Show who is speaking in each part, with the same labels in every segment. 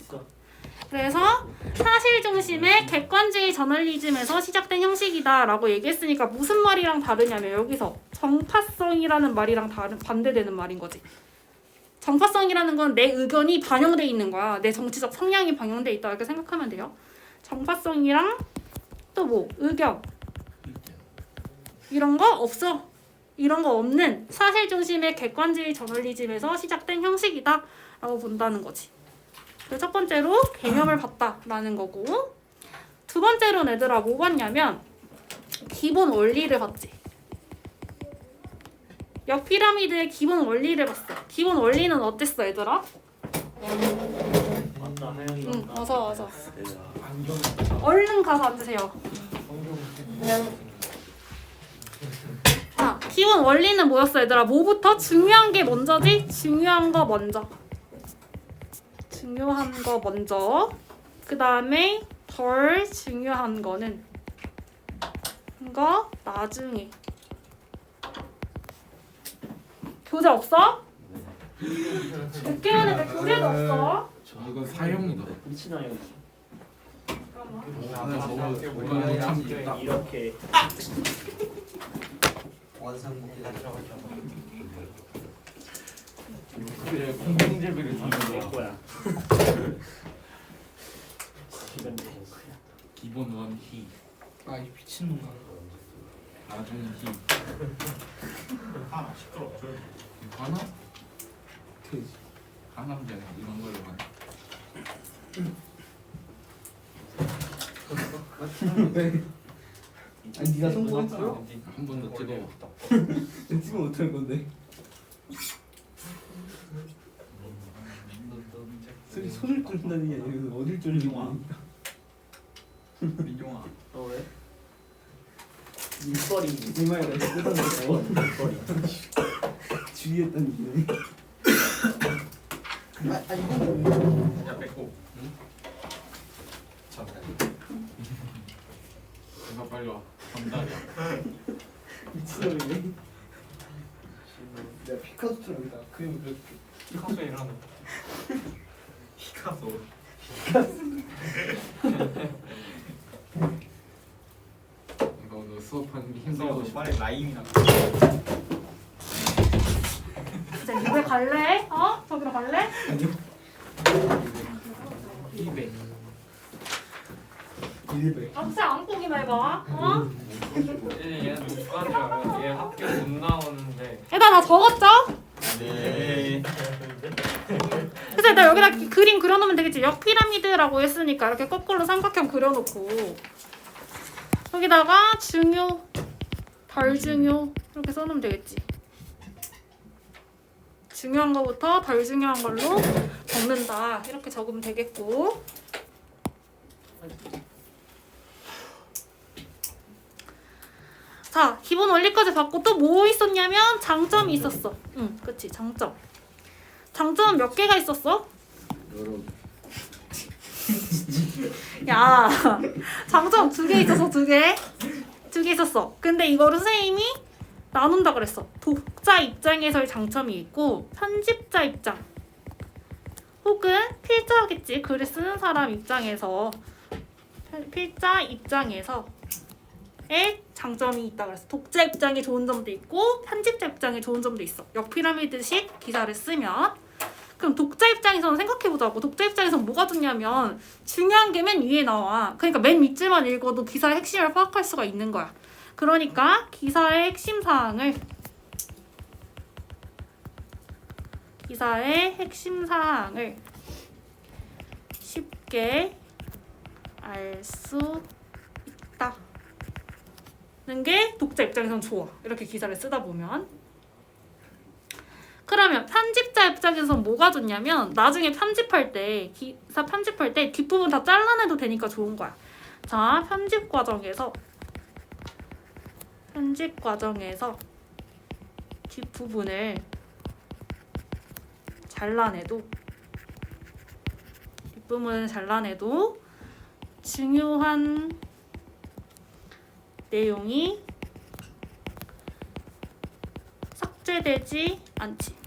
Speaker 1: 있어.
Speaker 2: 그래서 사실 중심의 객관주의 저널리즘에서 시작된 형식이다라고 얘기했으니까 무슨 말이랑 다르냐면 여기서 정파성이라는 말이랑 반대되는 말인 거지. 정파성이라는 건 내 의견이 반영돼 있는 거야. 내 정치적 성향이 반영돼 있다 이렇게 생각하면 돼요. 정파성이랑 또 뭐 의견 이런 거 없어. 이런 거 없는 사실 중심의 객관주의 저널리즘에서 시작된 형식이다 라고 본다는 거지. 그래서 첫 번째로 개념을 봤다라는 거고, 두 번째로는 얘들아 뭐 봤냐면 기본 원리를 봤지. 역 피라미드의 기본 원리를 봤어. 기본 원리는 어땠어 얘들아?
Speaker 1: 맞다, 하영이.
Speaker 2: 응, 어서.
Speaker 1: 안경.
Speaker 2: 얼른 가서 앉으세요. 자, 기본 원리는 뭐였어 얘들아? 뭐부터? 중요한 게 먼저지? 중요한 거 먼저. 중요한 거 먼저. 그 다음에 덜 중요한 거는 이거 나중에. 교재 없어? 6개월에 왜 교재도 없어?
Speaker 3: 이건 사형이다.
Speaker 1: 미친 아이가.
Speaker 2: 잠깐만.
Speaker 3: 참겠다.
Speaker 1: 이렇게.
Speaker 3: 그래 공동재배를
Speaker 1: 내
Speaker 3: 하는 거야.
Speaker 1: 거야. 이건 내 거야.
Speaker 3: 기본 원희,
Speaker 4: 아이 미친놈아.
Speaker 3: 나중희.
Speaker 4: 아 시끄러.
Speaker 3: 하나? 하남자 이런 걸로 가.
Speaker 4: 아니 네가 성공했어?
Speaker 3: 한 번 더 찍어.
Speaker 4: 찍으면 어떡할 건데? 손을 뚫는다는 게 아니라 어딜 뚫는 거야?
Speaker 3: 민용아.
Speaker 1: 너 왜? 입버리.
Speaker 4: 이마에다 뜯어놓고
Speaker 1: 입버리.
Speaker 4: 주의했다는 기분이. 아 이거
Speaker 3: 야 뺏고. 응? 자. 내가 빨리 와. 전달이야.
Speaker 4: 미친놈이네. 내가 피카소처럼 이다 그림 그려줄게.
Speaker 3: 피카소 일하는. 피카소. 이거 오늘 수업하는 게 힘들어서
Speaker 5: 빨리 라임이나
Speaker 2: 이제 집에 갈래? 어? 저기로 갈래?
Speaker 3: 200.
Speaker 4: 100.
Speaker 2: 앞에 안 보기만 해봐. 어?
Speaker 5: 얘는 누가죠? 얘 학교 못 나오는데
Speaker 2: 일단 다 적었죠?
Speaker 5: 네
Speaker 2: 그래서 일단 여기다 그림 그려놓으면 되겠지. 역 피라미드라고 했으니까 이렇게 거꾸로 삼각형 그려놓고 여기다가 중요, 덜 중요 이렇게 써놓으면 되겠지. 중요한 거부터 덜 중요한 걸로 적는다 이렇게 적으면 되겠고, 자 기본 원리까지 받고 또 뭐 있었냐면 장점이 있었어. 응, 그치, 장점. 장점 몇 개가 있었어? 야, 장점 2개 있었어. 2개 있었어. 근데 이거를 선생님이 나눈다 그랬어. 독자 입장에서의 장점이 있고 편집자 입장 혹은 필자겠지. 글을 쓰는 사람 입장에서 필자 입장에서의 장점이 있다 그랬어. 독자 입장에 좋은 점도 있고 편집자 입장에 좋은 점도 있어. 역피라미드식 기사를 쓰면. 그럼 독자 입장에서는 생각해보자고. 독자 입장에서는 뭐가 좋냐면 중요한 게 맨 위에 나와. 그러니까 맨 밑줄만 읽어도 기사의 핵심을 파악할 수가 있는 거야. 그러니까 기사의 핵심 사항을 쉽게 알 수 있다는 게 독자 입장에서는 좋아. 이렇게 기사를 쓰다 보면. 그러면 편집자 입장에서는 뭐가 좋냐면 나중에 편집할 때, 기사 편집할 때 뒷부분 다 잘라내도 되니까 좋은 거야. 자, 편집 과정에서 뒷부분을 잘라내도 중요한 내용이 삭제되지 않지.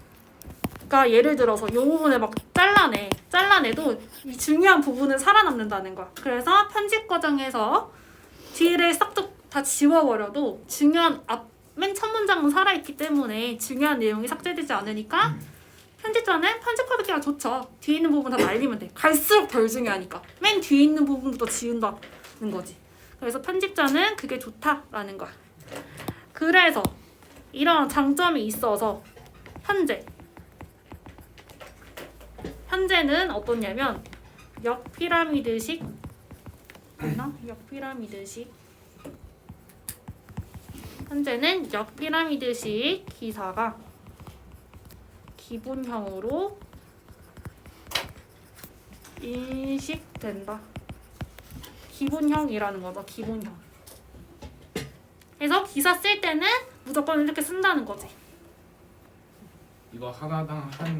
Speaker 2: 그러니까 예를 들어서 이 부분을 막 잘라내도 이 중요한 부분은 살아남는다는 거야. 그래서 편집 과정에서 뒤를 싹 다 지워버려도 중요한 맨 첫 문장은 살아있기 때문에 중요한 내용이 삭제되지 않으니까 편집자는 편집하기가 그냥 좋죠. 뒤에 있는 부분 다 날리면 돼. 갈수록 덜 중요하니까. 맨 뒤에 있는 부분부터 지운다는 거지. 그래서 편집자는 그게 좋다라는 거야. 그래서 이런 장점이 있어서 현재는 어떻냐면 역피라미드식 현재는 역피라미드식 기사가 기본형으로 인식된다. 기본형이라는 거죠. 기본형. 그래서 기사 쓸 때는 무조건 이렇게 쓴다는 거지.
Speaker 3: 이거 하나당 한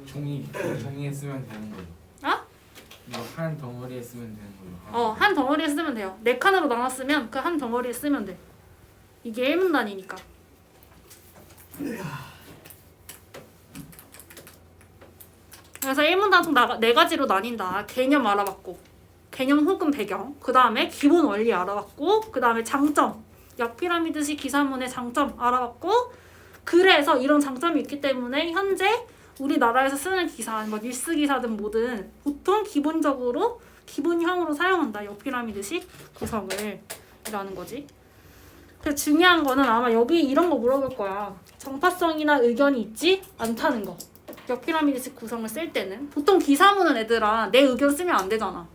Speaker 3: 종이에 쓰면 되는 거죠.
Speaker 2: 어?
Speaker 3: 이거 한 덩어리에 쓰면 되는 거죠.
Speaker 2: 한 덩어리에 쓰면 돼요. 4칸으로 나눴으면 그 한 덩어리에 쓰면 돼. 이게 1문단이니까. 그래서 1문단 총 4가지로 나뉜다. 개념 알아봤고, 개념 혹은 배경, 그 다음에 기본 원리 알아봤고, 그 다음에 장점, 역피라미드식 기사문의 장점 알아봤고, 그래서 이런 장점이 있기 때문에 현재 우리나라에서 쓰는 기사, 뭐 뉴스 기사든 뭐든 보통 기본적으로 기본형으로 사용한다. 역피라미드식 구성을 이라는 거지. 근데 중요한 거는 아마 여기 이런 거 물어볼 거야. 정파성이나 의견이 있지 않다는 거. 역피라미드식 구성을 쓸 때는 보통 기사문은 애들아 내 의견 쓰면 안 되잖아.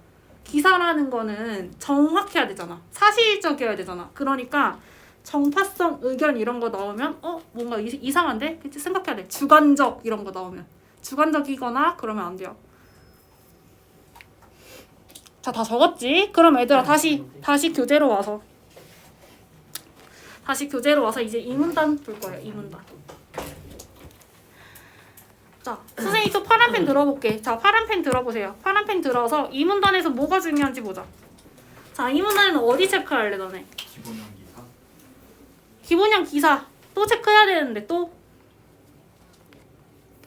Speaker 2: 기사라는 거는 정확해야 되잖아. 사실적이어야 되잖아. 그러니까 정파성, 의견 이런 거 나오면 뭔가 이상한데? 그치? 생각해야 돼. 주관적 이런 거 나오면. 주관적이거나 그러면 안 돼요. 자, 다 적었지? 그럼 얘들아 다시 교재로 와서 이제 2문단 볼 거예요. 2문단. 자, 선생님 또 파란펜 들어볼게. 자, 파란펜 들어보세요. 파란펜 들어서 2문단에서 뭐가 중요한지 보자. 자, 2문단에는 어디 체크할래 너네?
Speaker 3: 기본형 기사.
Speaker 2: 기본형 기사 또 체크해야 되는데 또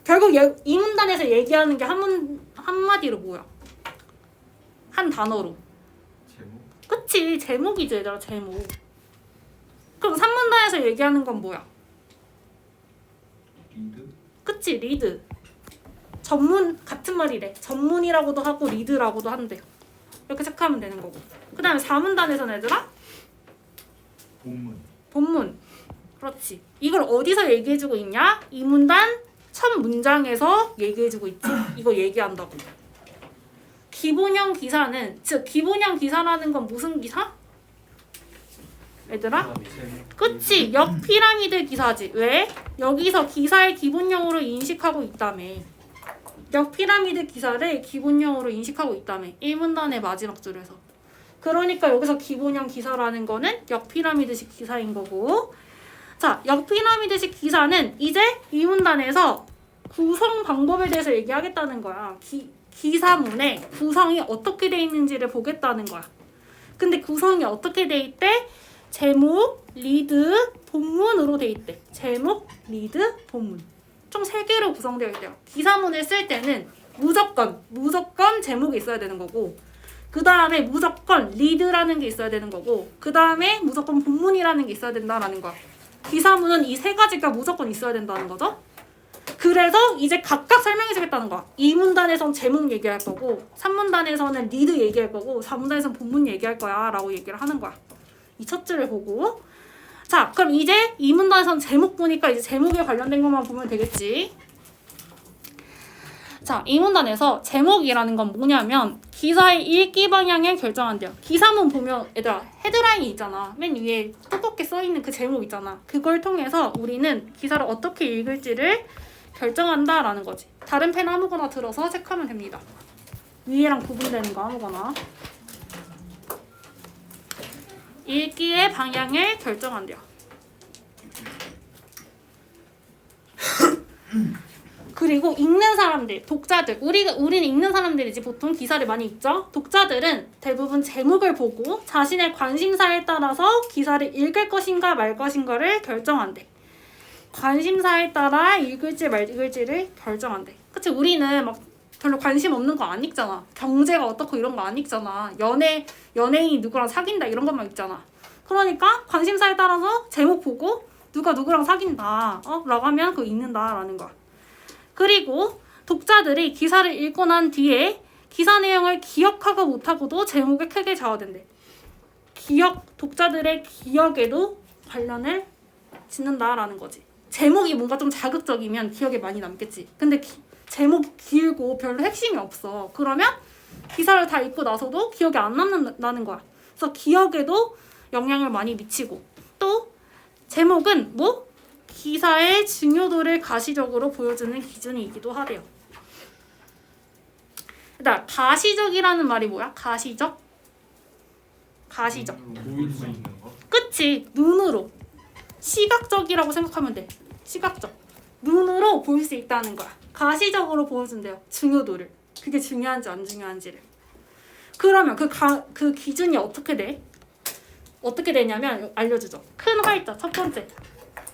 Speaker 2: 결국 2문단에서 얘기하는 게 한마디로 뭐야? 한 단어로.
Speaker 3: 제목.
Speaker 2: 그치, 제목이지 얘들아. 제목. 그럼 3문단에서 얘기하는 건 뭐야?
Speaker 3: 리드.
Speaker 2: 그치, 리드. 전문 같은 말이래. 전문이라고도 하고 리드라고도 한대. 이렇게 체크하면 되는 거고. 그 다음에 4문단에서는 얘들아 본문. 그렇지. 이걸 어디서 얘기해주고 있냐? 2문단 첫 문장에서 얘기해주고 있지. 이거 얘기한다고. 기본형 기사는, 즉 기본형 기사라는 건 무슨 기사? 얘들아? 그치. 역피라미드 기사지. 왜? 여기서 기사의 기본형으로 인식하고 있다며. 역피라미드 기사를 기본형으로 인식하고 있다며. 1문단의 마지막 줄에서. 그러니까 여기서 기본형 기사라는 거는 역피라미드식 기사인 거고. 자, 역피라미드식 기사는 이제 2문단에서 구성 방법에 대해서 얘기하겠다는 거야. 기사문의 구성이 어떻게 돼 있는지를 보겠다는 거야. 근데 구성이 어떻게 돼 있대? 제목, 리드, 본문으로 돼 있대. 제목, 리드, 본문. 총 3개로 구성되어 있대요. 기사문을 쓸 때는 무조건 제목이 있어야 되는 거고, 그 다음에 무조건 리드라는 게 있어야 되는 거고, 그 다음에 무조건 본문이라는 게 있어야 된다라는 거야. 기사문은 이 3가지가 무조건 있어야 된다는 거죠. 그래서 이제 각각 설명해 주겠다는 거야. 2문단에선 제목 얘기할 거고, 3문단에서는 리드 얘기할 거고, 4문단에서는 본문 얘기할 거야 라고 얘기를 하는 거야. 이 첫 줄을 보고. 자, 그럼 이제 2문단에선 제목 보니까 이제 제목에 관련된 것만 보면 되겠지. 자, 2문단에서 제목이라는 건 뭐냐면 기사의 읽기 방향을 결정한대요. 기사문 보면 얘들아 헤드라인이 있잖아. 맨 위에 두껍게 써있는 그 제목 있잖아. 그걸 통해서 우리는 기사를 어떻게 읽을지를 결정한다라는 거지. 다른 펜 아무거나 들어서 체크하면 됩니다. 위에랑 구분되는 거 아무거나. 읽기의 방향을 결정한대요. 그리고 읽는 사람들, 독자들, 우리는 읽는 사람들이지 보통 기사를 많이 읽죠. 독자들은 대부분 제목을 보고 자신의 관심사에 따라서 기사를 읽을 것인가 말 것인가를 결정한대. 관심사에 따라 읽을지 말을지를 결정한대. 그치? 우리는 막 별로 관심 없는 거 안 읽잖아. 경제가 어떻고 이런 거 안 읽잖아. 연예인이 누구랑 사귄다 이런 것만 읽잖아. 그러니까 관심사에 따라서 제목 보고 누가 누구랑 사귄다 라고 하면 그거 읽는다라는 거야. 그리고 독자들이 기사를 읽고 난 뒤에 기사 내용을 기억하고 못하고도 제목에 크게 좌우된대. 독자들의 기억에도 관련을 짓는다라는 거지. 제목이 뭔가 좀 자극적이면 기억에 많이 남겠지. 근데 제목이 길고 별로 핵심이 없어. 그러면 기사를 다 읽고 나서도 기억이 안 남는다는 거야. 그래서 기억에도 영향을 많이 미치고, 또 제목은 뭐? 기사의 중요도를 가시적으로 보여주는 기준이기도 하대요. 일단 가시적이라는 말이 뭐야? 가시적?
Speaker 3: 보일 수 있는 거?
Speaker 2: 그치? 눈으로. 시각적이라고 생각하면 돼. 시각적. 눈으로 볼 수 있다는 거야. 가시적으로 보여준대요. 중요도를. 그게 중요한지 안 중요한지를. 그러면 그 기준이 어떻게 돼? 어떻게 되냐면 알려주죠. 큰 활자 첫 번째.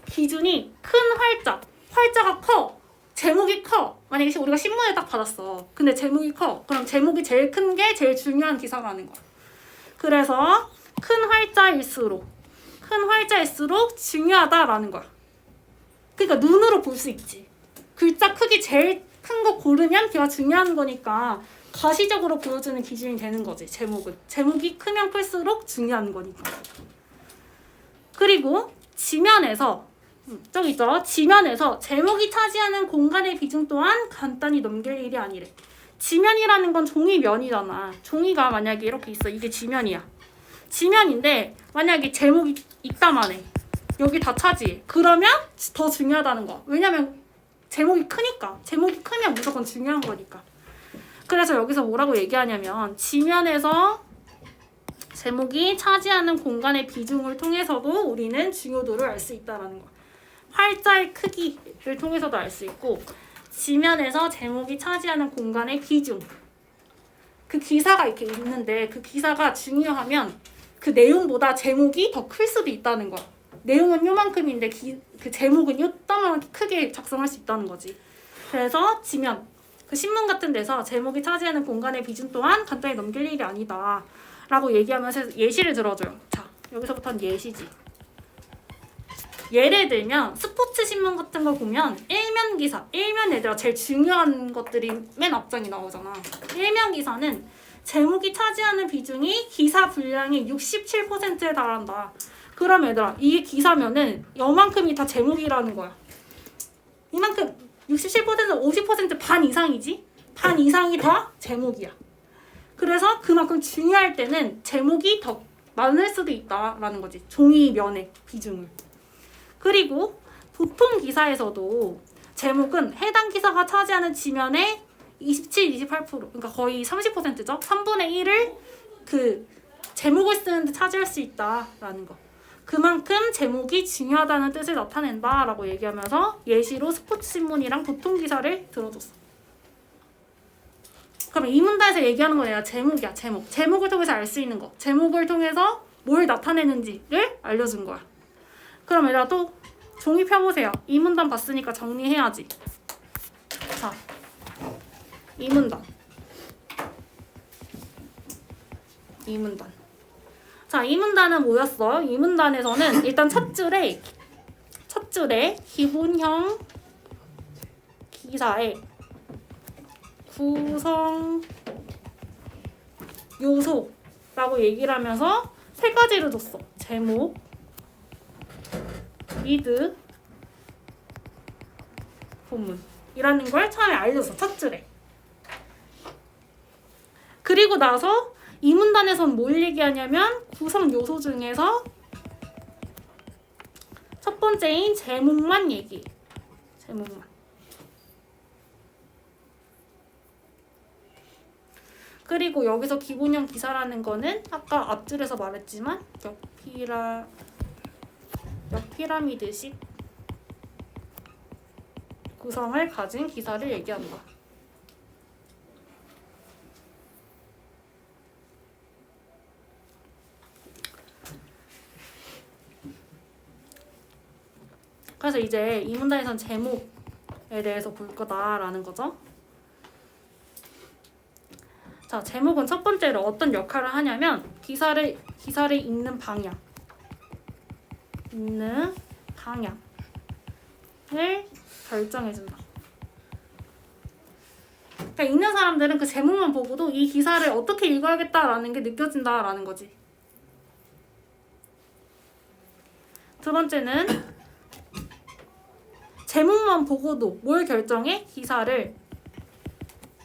Speaker 2: 기준이 큰 활자. 활자가 커. 제목이 커. 만약에 우리가 신문을 딱 받았어. 근데 제목이 커. 그럼 제목이 제일 큰 게 제일 중요한 기사라는 거야. 그래서 큰 활자일수록 중요하다라는 거야. 그러니까 눈으로 볼 수 있지. 글자 크기 제일 큰 거 고르면 걔가 중요한 거니까 가시적으로 보여주는 기준이 되는 거지. 제목이 크면 클수록 중요한 거니까. 그리고 지면에서 저기 있죠. 지면에서 제목이 차지하는 공간의 비중 또한 간단히 넘길 일이 아니래. 지면이라는 건 종이면이잖아. 종이가 만약에 이렇게 있어. 이게 지면이야. 지면인데 만약에 제목이 있다만 해. 여기 다 차지해. 그러면 더 중요하다는 거야. 왜냐면 제목이 크니까. 제목이 크면 무조건 중요한 거니까. 그래서 여기서 뭐라고 얘기하냐면 지면에서 제목이 차지하는 공간의 비중을 통해서도 우리는 중요도를 알 수 있다는 거야. 활자의 크기를 통해서도 알 수 있고 지면에서 제목이 차지하는 공간의 비중. 그 기사가 이렇게 있는데 그 기사가 중요하면 그 내용보다 제목이 더 클 수도 있다는 거야. 내용은 요만큼인데 그 제목은 요따만하게 크게 작성할 수 있다는 거지. 그래서 지면, 그 신문 같은 데서 제목이 차지하는 공간의 비중 또한 간단히 넘길 일이 아니다 라고 얘기하면서 예시를 들어줘요. 자, 여기서부터는 예시지. 예를 들면 스포츠 신문 같은 거 보면 일면 기사, 일면 얘들아 제일 중요한 것들이 맨 앞장에 나오잖아. 일면 기사는 제목이 차지하는 비중이 기사 분량의 67%에 달한다. 그럼 얘들아 이게 기사면은 요만큼이 다 제목이라는 거야. 이만큼 67% 50%반 이상이지? 반 이상이 다 제목이야. 그래서 그만큼 중요할 때는 제목이 더 많을 수도 있다라는 거지. 종이면의 비중을. 그리고 보통 기사에서도 제목은 해당 기사가 차지하는 지면의 27, 28% 그러니까 거의 30%죠. 3분의 1을 그 제목을 쓰는데 차지할 수 있다라는 거. 그만큼 제목이 중요하다는 뜻을 나타낸다라고 얘기하면서 예시로 스포츠 신문이랑 보통 기사를 들어줬어. 그럼 이 문단에서 얘기하는 건 내가 제목이야. 제목을 통해서 알 수 있는 거. 제목을 통해서 뭘 나타내는지를 알려준 거야. 그럼 얘들아 또 종이 펴보세요. 이 문단 봤으니까 정리해야지. 자, 이 문단. 자, 이 문단은 뭐였어요? 이 문단에서는 일단 첫 줄에 기본형 기사의 구성 요소라고 얘기를 하면서 세 가지를 줬어. 제목, 미드, 본문이라는 걸 처음에 알려줬어. 첫 줄에. 그리고 나서 이 문단에서는 뭘 얘기하냐면 구성 요소 중에서 첫 번째인 제목만 얘기해. 제목만. 그리고 여기서 기본형 기사라는 거는 아까 앞줄에서 말했지만 몇 피라미드식 구성을 가진 기사를 얘기한다. 그래서 이제 이 문단에선 제목에 대해서 볼 거다라는 거죠. 자, 제목은 첫 번째로 어떤 역할을 하냐면 기사를 읽는 방향을 결정해준다. 그러니까 읽는 사람들은 그 제목만 보고도 이 기사를 어떻게 읽어야겠다라는 게 느껴진다라는 거지. 두 번째는 제목만 보고도 뭘 결정해? 기사를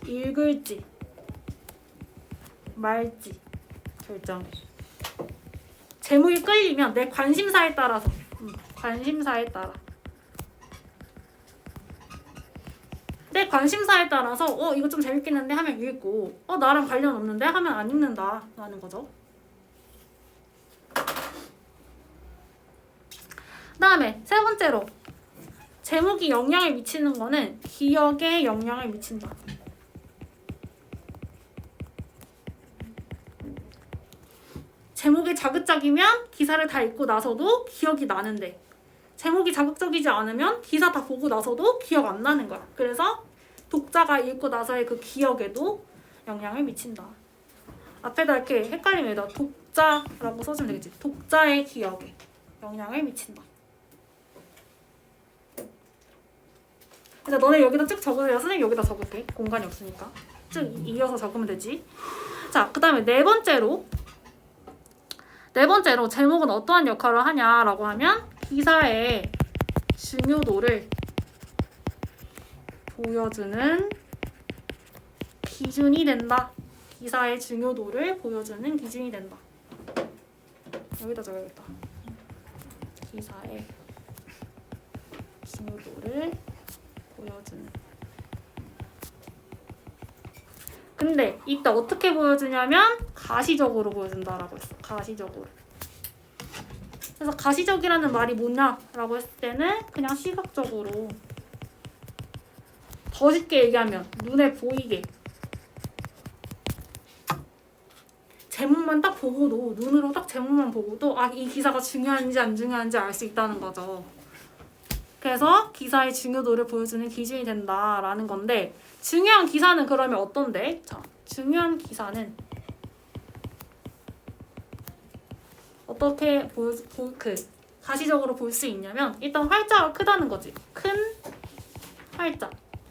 Speaker 2: 읽을지 말지 결정해. 제목이 끌리면 내 관심사에 따라서 내 관심사에 따라서 이거 좀 재밌겠는데 하면 읽고 나랑 관련 없는데 하면 안 읽는다 라는 거죠. 그 다음에 세 번째로 제목이 영향을 미치는 거는 기억에 영향을 미친다. 제목이 자극적이면 기사를 다 읽고 나서도 기억이 나는데 제목이 자극적이지 않으면 기사 다 보고 나서도 기억 안 나는 거야. 그래서 독자가 읽고 나서의 그 기억에도 영향을 미친다. 앞에다 이렇게 헷갈리면 여기다 독자라고 써주면 되겠지. 독자의 기억에 영향을 미친다. 그래서 너네 여기다 쭉 적으세요. 선생님 여기다 적을게. 공간이 없으니까. 쭉 이어서 적으면 되지. 자, 그 다음에 네 번째로 제목은 어떠한 역할을 하냐라고 하면 기사의 중요도를 보여주는 기준이 된다. 기사의 중요도를 보여주는 기준이 된다. 여기다 적어야겠다. 기사의 중요도를 보여주는. 근데 이때 어떻게 보여주냐면 가시적으로 보여준다라고 했어. 가시적으로. 그래서 가시적이라는 말이 뭐냐라고 했을 때는 그냥 시각적으로, 더 쉽게 얘기하면 눈에 보이게 제목만 딱 보고도, 눈으로 딱 제목만 보고도 이 기사가 중요한지 안 중요한지 알 수 있다는 거죠. 그래서 기사의 중요도를 보여주는 기준이 된다라는 건데, 중요한 기사는 그러면 어떤데? 자, 중요한 기사는 어떻게 가시적으로 볼 수 있냐면 일단 활자가 크다는 거지. 큰 활자.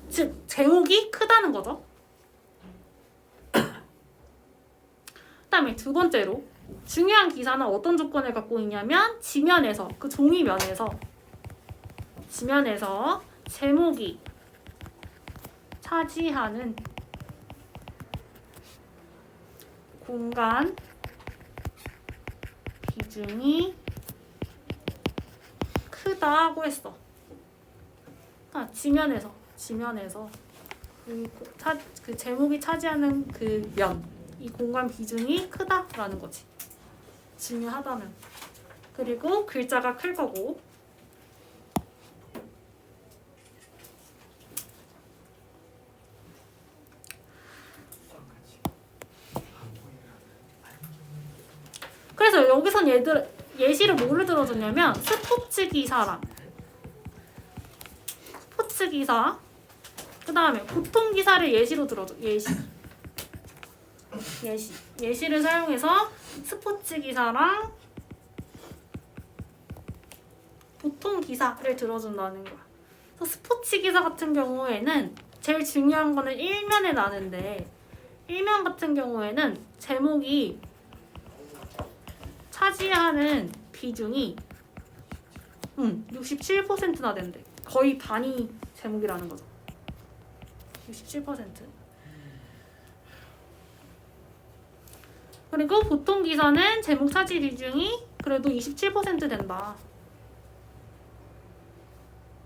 Speaker 2: 즉 제목이 크다는 거죠. 그다음에 두 번째로 중요한 기사는 어떤 조건을 갖고 있냐면 지면에서, 그 종이면에서 제목이 차지하는 공간 비중이 크다고 했어. 지면에서 그 제목이 차지하는 그 면, 이 공간 비중이 크다라는 거지. 중요하다면. 그리고 글자가 클 거고. 그래서 여기선 예시를 뭐를 들어줬냐면 스포츠 기사, 그 다음에 보통 기사를 예시로 들어줘. 예시를 사용해서 스포츠 기사랑 보통 기사를 들어준다는 거야. 그래서 스포츠 기사 같은 경우에는 제일 중요한 거는 일면에 나는데, 일면 같은 경우에는 제목이 차지하는 비중이 67%나 된대. 거의 반이 제목이라는 거죠. 67%. 그리고 보통 기사는 제목 차지 비중이 그래도 27% 된다.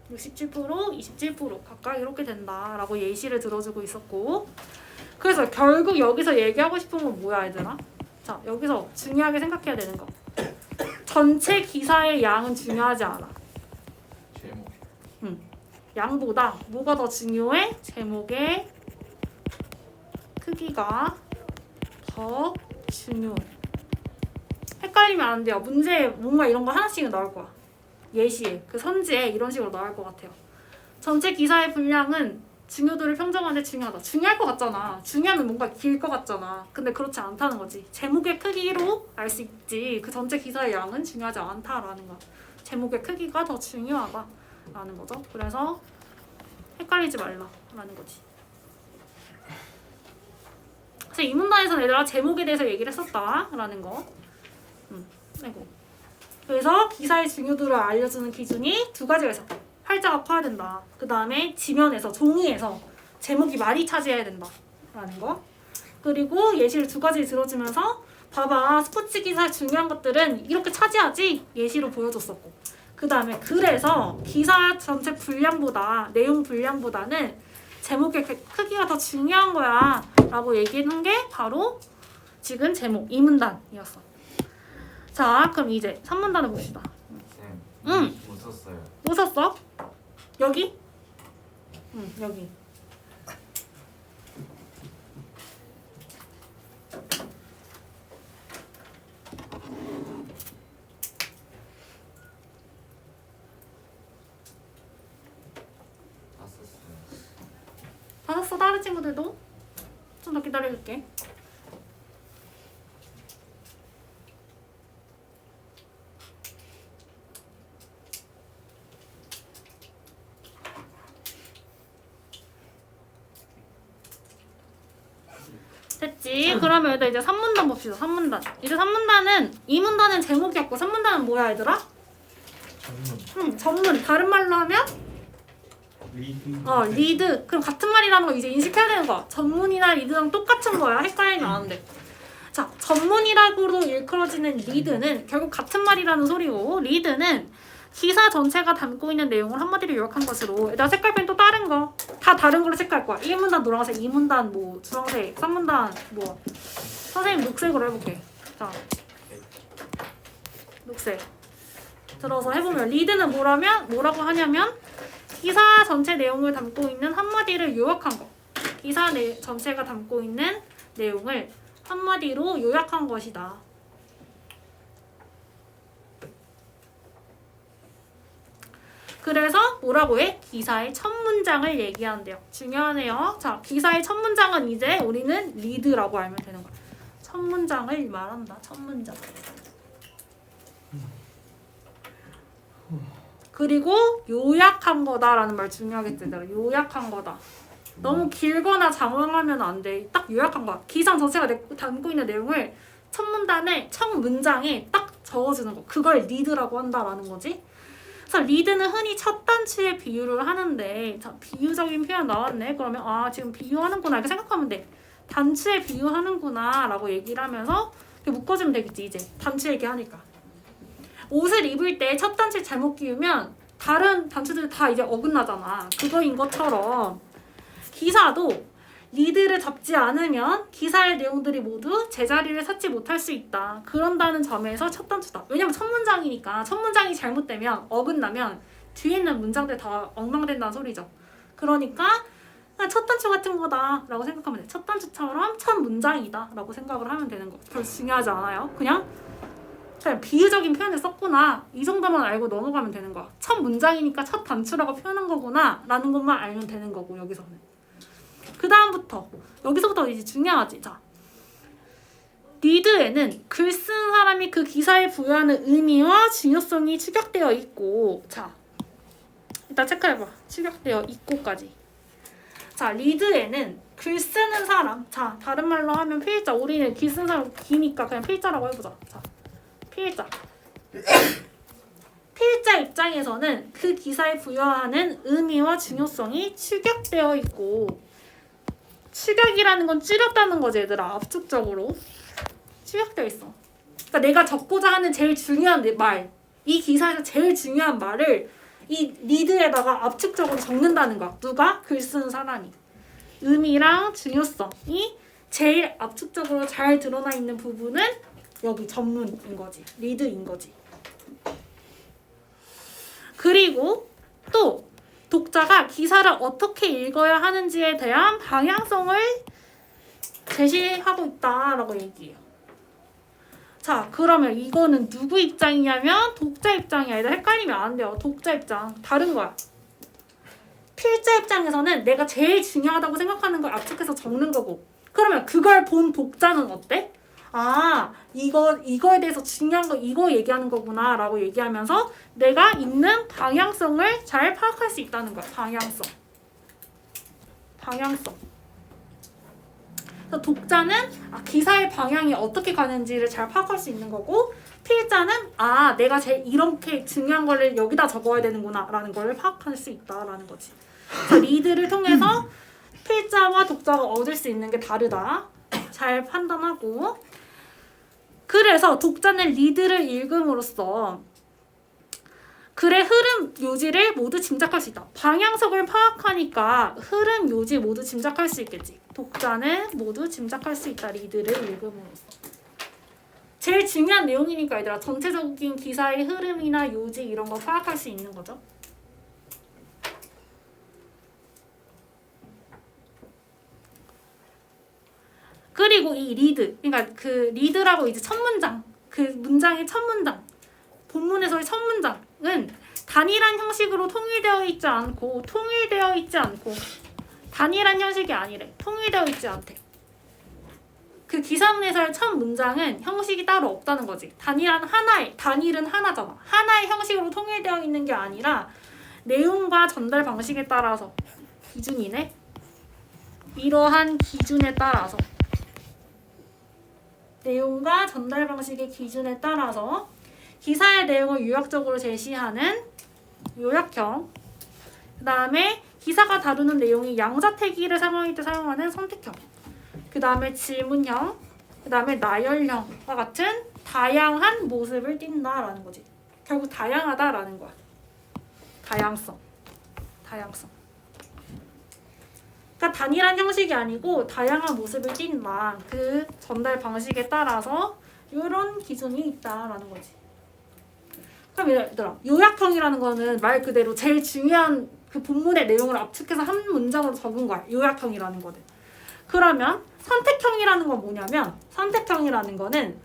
Speaker 2: 67%, 27% 각각 이렇게 된다라고 예시를 들어주고 있었고, 그래서 결국 여기서 얘기하고 싶은 건 뭐야, 얘들아? 자, 여기서 중요하게 생각해야 되는 거. 전체 기사의 양은 중요하지 않아.
Speaker 3: 제목.
Speaker 2: 양보다 뭐가 더 중요해? 제목의 크기가 더 중요해. 헷갈리면 안 돼요. 문제에 뭔가 이런 거 하나씩은 나올 거야. 예시에 그 선지에 이런 식으로 나올 것 같아요. 전체 기사의 분량은 중요도를 평정하는데 중요하다. 중요할 것 같잖아. 중요하면 뭔가 길 것 같잖아. 근데 그렇지 않다는 거지. 제목의 크기로 알 수 있지. 그 전체 기사의 양은 중요하지 않다라는 거야. 제목의 크기가 더 중요하다라는 거죠. 그래서 헷갈리지 말라라는 거지. 그래서 이 문단에서는 얘들아 제목에 대해서 얘기를 했었다라는 거. 아이고. 그래서 기사의 중요도를 알려주는 기준이 두 가지가 있었다. 활자가 커야 된다. 그 다음에 지면에서 종이에서 제목이 많이 차지해야 된다라는 거. 그리고 예시를 두 가지 들어주면서 봐봐 스포츠 기사의 중요한 것들은 이렇게 차지하지 예시로 보여줬었고. 그 다음에 그래서 기사 전체 분량보다 내용 분량보다는 제목의 크기가 더 중요한 거야 라고 얘기한 게 바로 지금 제목 이 문단이었어. 자 그럼 이제 3문단을 봅시다.
Speaker 3: 쌤. 못 썼어요.
Speaker 2: 뭐 썼어? 여기? 응 여기.
Speaker 3: 다 썼어요.
Speaker 2: 받았어 다른 친구들도? 좀 더 기다려줄게. 됐지? 그러면 얘들 이제 3문단 봅시다. 3문단. 이제 3문단은 2문단은 제목이었고 3문단은 뭐야 얘들아?
Speaker 3: 전문.
Speaker 2: 전문. 다른 말로 하면 리드. 그럼 같은 말이라는 거 이제 인식해야 되는 거야. 전문이나 리드랑 똑같은 거야. 헷갈리면 안 돼. 자, 전문이라고도 일컬어지는 리드는 결국 같은 말이라는 소리고 리드는 기사 전체가 담고 있는 내용을 한마디로 요약한 것으로. 나 색깔펜 또 다른 거. 다 다른 걸로 색깔 거야. 1문단 노란색, 2문단 뭐 주황색, 3문단 뭐 선생님 녹색으로 해볼게. 자, 녹색. 들어서 해보면 리드는 뭐라고 하냐면 기사 전체 내용을 담고 있는 한마디를 요약한 거. 기사 전체가 담고 있는 내용을 한마디로 요약한 것이다. 그래서 뭐라고 해? 기사의 첫 문장을 얘기한대요. 중요하네요. 자, 기사의 첫 문장은 이제 우리는 리드라고 알면 되는 거야. 첫 문장을 말한다. 첫 문장. 그리고 요약한 거다라는 말 중요하겠지. 내가 요약한 거다. 너무 길거나 장황하면 안 돼. 딱 요약한 거야. 기사 전체가 담고 있는 내용을 첫 문단에 첫 문장에 딱 적어주는 거. 그걸 리드라고 한다라는 거지. 그래서 리드는 흔히 첫 단추에 비유를 하는데, 자 비유적인 표현 나왔네. 그러면 아 지금 비유하는구나 이렇게 생각하면 돼. 단추에 비유하는구나라고 얘기를 하면서 이렇게 묶어주면 되겠지. 이제 단추 얘기하니까. 옷을 입을 때 첫 단추 잘못 끼우면 다른 단추들 다 이제 어긋나잖아. 그거인 것처럼 기사도 리드를 잡지 않으면 기사의 내용들이 모두 제자리를 찾지 못할 수 있다. 그런다는 점에서 첫 단추다. 왜냐면 첫 문장이니까 첫 문장이 잘못되면 어긋나면 뒤에 있는 문장들 다 엉망된다는 소리죠. 그러니까 첫 단추 같은 거다 라고 생각하면 돼. 첫 단추처럼 첫 문장이다 라고 생각을 하면 되는 거. 별로 중요하지 않아요. 그냥 비유적인 표현을 썼구나 이 정도만 알고 넘어가면 되는 거야. 첫 문장이니까 첫 단추라고 표현한 거구나 라는 것만 알면 되는 거고 여기서는. 그 다음부터 여기서부터 이제 중요하지. 자, 리드에는 글 쓰는 사람이 그 기사에 부여하는 의미와 중요성이 축약되어 있고, 자 일단 체크해봐. 축약되어 있고까지. 자, 리드에는 글 쓰는 사람, 자 다른 말로 하면 필자. 우리는 글 쓰는 사람 기니까 그냥 필자라고 해보자. 자, 필자. 필자 입장에서는 그 기사에 부여하는 의미와 중요성이 축약되어 있고, 축약이라는 건 줄였다는 거지 얘들아. 압축적으로 축약되어 있어. 그러니까 내가 적고자 하는 제일 중요한 말, 이 기사에서 제일 중요한 말을 이 리드에다가 압축적으로 적는다는 거야. 누가? 글 쓰는 사람이. 의미랑 중요성이 제일 압축적으로 잘 드러나 있는 부분은 여기 전문인 거지. 리드인 거지. 그리고 또 독자가 기사를 어떻게 읽어야 하는지에 대한 방향성을 제시하고 있다라고 얘기해요. 자, 그러면 이거는 누구 입장이냐면 독자 입장이야. 얘들 헷갈리면 안 돼요. 독자 입장. 다른 거야. 필자 입장에서는 내가 제일 중요하다고 생각하는 걸 압축해서 적는 거고. 그러면 그걸 본 독자는 어때? 아, 이거에 대해서 중요한 거 이거 얘기하는 거구나 라고 얘기하면서 내가 읽는 방향성을 잘 파악할 수 있다는 거야. 방향성. 그래서 독자는 기사의 방향이 어떻게 가는지를 잘 파악할 수 있는 거고, 필자는 내가 제일 이렇게 중요한 거를 여기다 적어야 되는구나 라는 걸 파악할 수 있다라는 거지. 그래서 리드를 통해서 필자와 독자가 얻을 수 있는 게 다르다. 잘 판단하고. 그래서 독자는 리드를 읽음으로써 글의 흐름, 요지를 모두 짐작할 수 있다. 방향성을 파악하니까 흐름, 요지 모두 짐작할 수 있겠지. 독자는 모두 짐작할 수 있다. 리드를 읽음으로써. 제일 중요한 내용이니까 얘들아. 전체적인 기사의 흐름이나 요지 이런 거 파악할 수 있는 거죠. 그리고 이 리드, 그러니까 그 리드라고 이제 첫 문장, 그 문장의 첫 문장, 본문에서의 첫 문장은 단일한 형식으로 통일되어 있지 않고 단일한 형식이 아니래. 통일되어 있지 않대. 그 기사문에서의 첫 문장은 형식이 따로 없다는 거지. 단일은 하나잖아. 하나의 형식으로 통일되어 있는 게 아니라 내용과 전달 방식에 따라서 기준이네. 이러한 기준에 따라서 내용과 전달 방식의 기준에 따라서 기사의 내용을 요약적으로 제시하는 요약형, 그 다음에 기사가 다루는 내용이 양자택일을 사용할 때 사용하는 선택형, 그 다음에 질문형, 그 다음에 나열형과 같은 다양한 모습을 띈다라는 거지. 결국 다양하다라는 거야. 다양성. 그러니까 단일한 형식이 아니고 다양한 모습을 띈다. 그 전달 방식에 따라서 이런 기준이 있다라는 거지. 그럼 얘들아, 요약형이라는 거는 말 그대로 제일 중요한 그 본문의 내용을 압축해서 한 문장으로 적은 거야. 요약형이라는 거는. 그러면 선택형이라는 건 뭐냐면, 선택형이라는 거는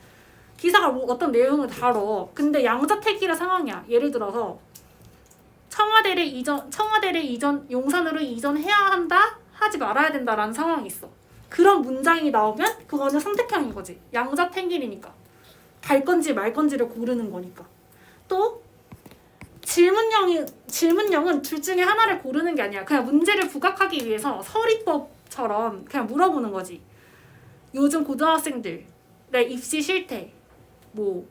Speaker 2: 기사가 어떤 내용을 다뤄. 근데 양자택일의 상황이야. 예를 들어서 청와대를 이전 용산으로 이전해야 한다. 하지 말아야 된다라는 상황이 있어. 그런 문장이 나오면 그거는 선택형인 거지. 양자택일이니까. 갈 건지 말 건지를 고르는 거니까. 또 질문형은 둘 중에 하나를 고르는 게 아니야. 그냥 문제를 부각하기 위해서 서리법처럼 그냥 물어보는 거지. 요즘 고등학생들 내 입시 실태 뭐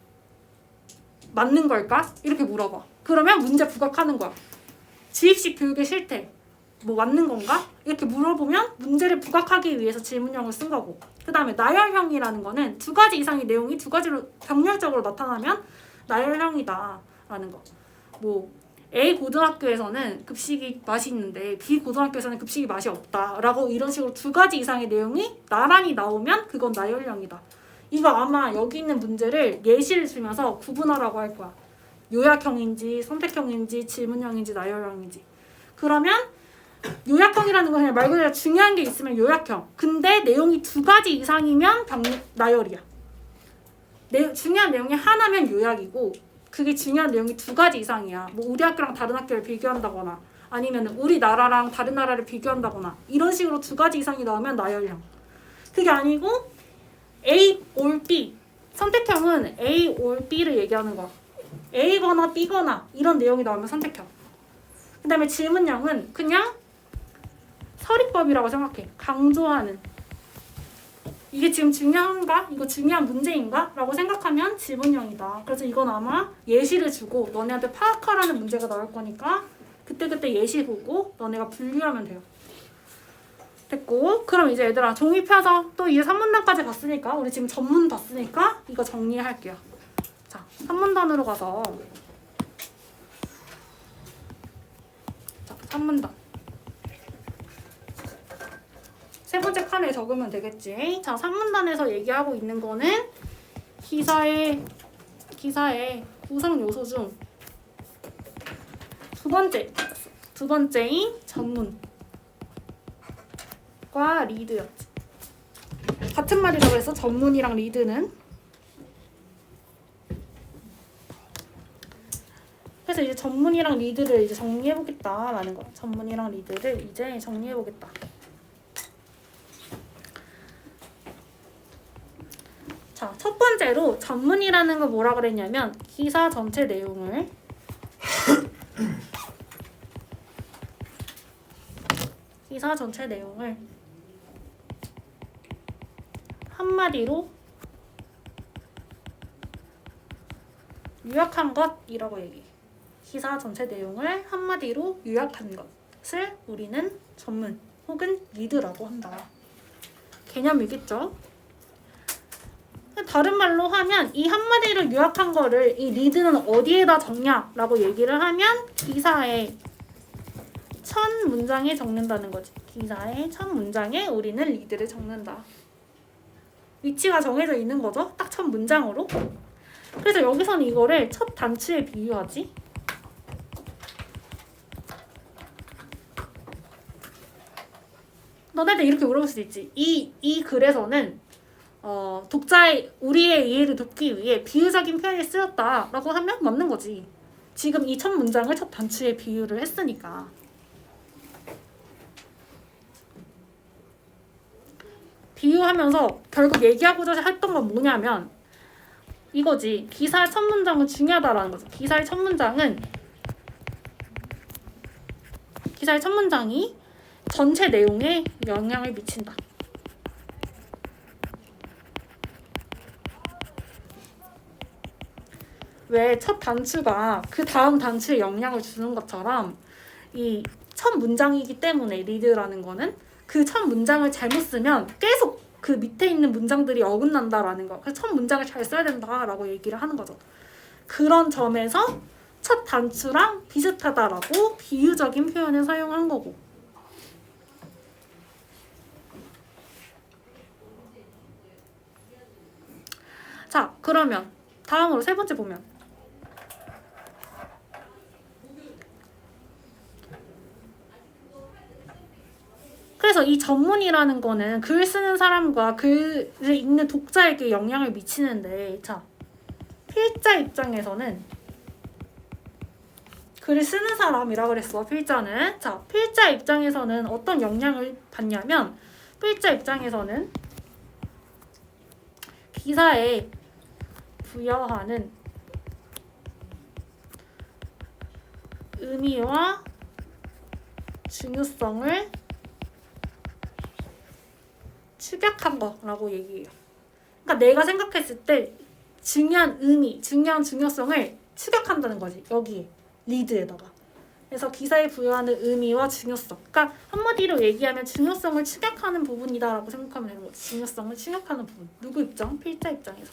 Speaker 2: 맞는 걸까? 이렇게 물어봐. 그러면 문제 부각하는 거야. 지입식 교육의 실태 뭐 맞는 건가? 이렇게 물어보면 문제를 부각하기 위해서 질문형을 쓴 거고. 그 다음에 나열형이라는 거는 두 가지 이상의 내용이 두 가지로 병렬적으로 나타나면 나열형이다 라는 거. 뭐 A 고등학교에서는 급식이 맛이 있는데 B 고등학교에서는 급식이 맛이 없다 라고 이런 식으로 두 가지 이상의 내용이 나란히 나오면 그건 나열형이다. 이거 아마 여기 있는 문제를 예시를 주면서 구분하라고 할 거야. 요약형인지 선택형인지 질문형인지 나열형인지. 그러면 요약형이라는 건 그냥 말 그대로 중요한 게 있으면 요약형. 근데 내용이 두 가지 이상이면 나열이야. 중요한 내용이 하나면 요약이고, 그게 중요한 내용이 두 가지 이상이야. 뭐 우리 학교랑 다른 학교를 비교한다거나 아니면 우리나라랑 다른 나라를 비교한다거나 이런 식으로 두 가지 이상이 나오면 나열형. 그게 아니고 A or B. 선택형은 A or B를 얘기하는 거야. A거나 B거나 이런 내용이 나오면 선택형. 그 다음에 질문형은 그냥 서리법이라고 생각해. 강조하는. 이게 지금 중요한가? 이거 중요한 문제인가? 라고 생각하면 질문형이다. 그래서 이건 아마 예시를 주고 너네한테 파악하라는 문제가 나올 거니까 그때그때 예시 보고 너네가 분류하면 돼요. 됐고, 그럼 이제 얘들아 종이 펴서 또 이제 3문단까지 봤으니까 우리 지금 전문 봤으니까 이거 정리할게요. 자, 3문단으로 가서 자, 3문단 세 번째 칸에 적으면 되겠지. 자, 3문단에서 얘기하고 있는 거는 기사의 구성 요소 중 두 번째인 전문과 리드였지. 같은 말이라고 해서 전문이랑 리드는 그래서 이제 전문이랑 리드를 이제 정리해보겠다라는 거야. 전문이랑 리드를 이제 정리해보겠다. 자, 첫 번째로 전문이라는 거 뭐라 그랬냐면 기사 전체 내용을 한마디로 요약한 것이라고 얘기해. 기사 전체 내용을 한마디로 요약한 것을 우리는 전문 혹은 리드라고 한다. 개념이겠죠? 다른 말로 하면 이 한마디로 요약한 거를 이 리드는 어디에다 적냐라고 얘기를 하면 기사의 첫 문장에 적는다는 거지. 기사의 첫 문장에 우리는 리드를 적는다. 위치가 정해져 있는 거죠. 딱 첫 문장으로. 그래서 여기서는 이거를 첫 단추에 비유하지. 너네들 이렇게 물어볼 수도 있지. 이 글에서는 독자의 우리의 이해를 돕기 위해 비유적인 표현이 쓰였다라고 하면 맞는 거지. 지금 이 첫 문장을 첫 단추에 비유를 했으니까. 비유하면서 결국 얘기하고자 했던 건 뭐냐면 이거지. 기사의 첫 문장은 중요하다라는 거죠. 기사의 첫 문장이 전체 내용에 영향을 미친다. 왜 첫 단추가 그 다음 단추에 영향을 주는 것처럼 이 첫 문장이기 때문에 리드라는 거는 그 첫 문장을 잘못 쓰면 계속 그 밑에 있는 문장들이 어긋난다라는 거. 그래서 첫 문장을 잘 써야 된다라고 얘기를 하는 거죠. 그런 점에서 첫 단추랑 비슷하다라고 비유적인 표현을 사용한 거고. 자, 그러면 다음으로 세 번째 보면 그래서 이 전문이라는 거는 글 쓰는 사람과 글을 읽는 독자에게 영향을 미치는데, 자, 필자 입장에서는 글을 쓰는 사람이라 그랬어. 필자는. 자, 필자 입장에서는 어떤 영향을 받냐면 필자 입장에서는 기사에 부여하는 의미와 중요성을 축약한 거라고 얘기해요. 그러니까 내가 생각했을 때 중요한 의미, 중요한 중요성을 축약한다는 거지. 여기에 리드에다가. 그래서 기사에 부여하는 의미와 중요성. 그러니까 한마디로 얘기하면 중요성을 축약하는 부분이다라고 생각하면 되는 거지. 중요성을 축약하는 부분. 누구 입장? 필자 입장에서.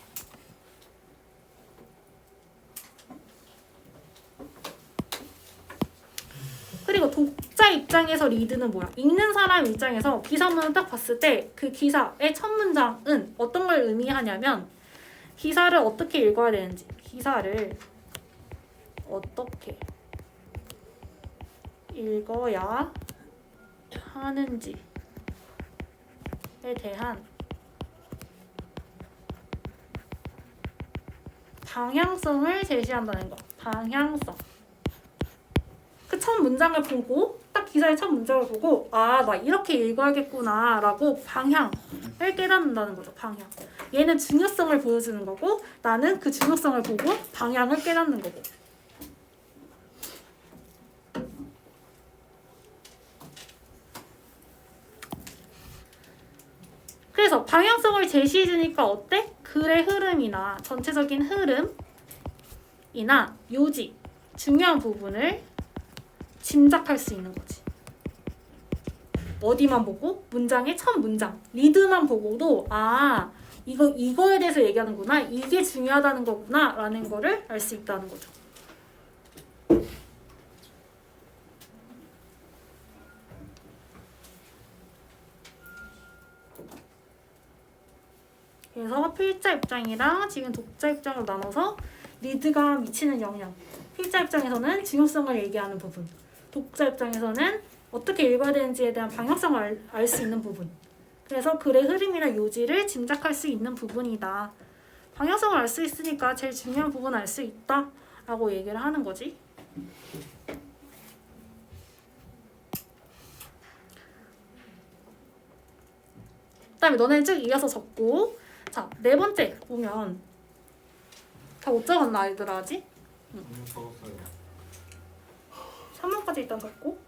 Speaker 2: 그리고 독자 입장에서 리드는 뭐야? 읽는 사람 입장에서 기사문을 딱 봤을 때 그 기사의 첫 문장은 어떤 걸 의미하냐면 기사를 어떻게 읽어야 되는지, 기사를 어떻게 읽어야 하는지에 대한 방향성을 제시한다는 거. 방향성. 그 첫 문장을 보고 딱 기사의 첫 문장을 보고 아, 나 이렇게 읽어야겠구나 라고 방향을 깨닫는다는 거죠. 방향. 얘는 중요성을 보여주는 거고 나는 그 중요성을 보고 방향을 깨닫는 거고. 그래서 방향성을 제시해주니까 어때? 글의 흐름이나 전체적인 흐름이나 요지, 중요한 부분을 짐작할 수 있는 거지. 어디만 보고? 문장의 첫 문장, 리드만 보고도 아, 이거에 대해서 얘기하는구나, 이게 중요하다는 거구나 라는 거를 알 수 있다는 거죠. 그래서 필자 입장이랑 지금 독자 입장으로 나눠서 리드가 미치는 영향. 필자 입장에서는 중요성을 얘기하는 부분. 독자 입장에서는 어떻게 읽어야 되는지에 대한 방향성을 알 수 있는 부분. 그래서 글의 흐름이나 요지를 짐작할 수 있는 부분이다. 방향성을 알 수 있으니까 제일 중요한 부분을 알 수 있다 라고 얘기를 하는 거지. 그다음에 너네 쭉 이어서 적고 자, 네 번째 보면 다 못 적었나 얘들아 아직?
Speaker 5: 적었어요.
Speaker 2: 3번까지 일단 적고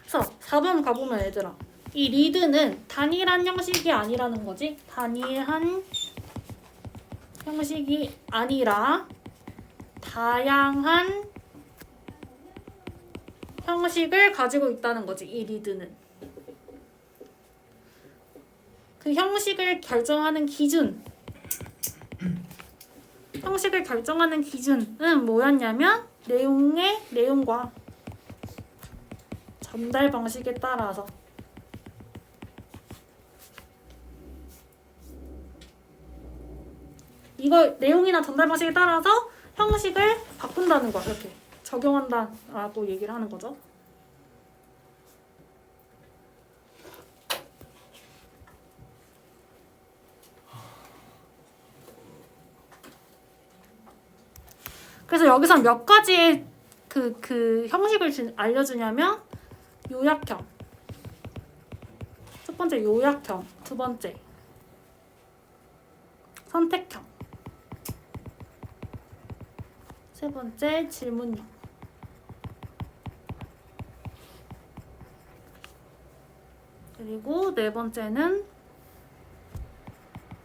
Speaker 2: 그래서 4번 가보면 얘들아 이 리드는 단일한 형식이 아니라는 거지. 단일한 형식이 아니라 다양한 형식을 가지고 있다는 거지. 이 리드는. 그 형식을 결정하는 기준. 형식을 결정하는 기준은 뭐였냐면 내용과 전달 방식에 따라서 이거 내용이나 전달 방식에 따라서 형식을 바꾼다는 거야. 이렇게 적용한다라고 얘기를 하는 거죠. 그래서 여기서 몇 가지의 그 형식을 알려주냐면 요약형. 첫 번째 요약형, 두 번째 선택형, 세 번째 질문형, 그리고 네 번째는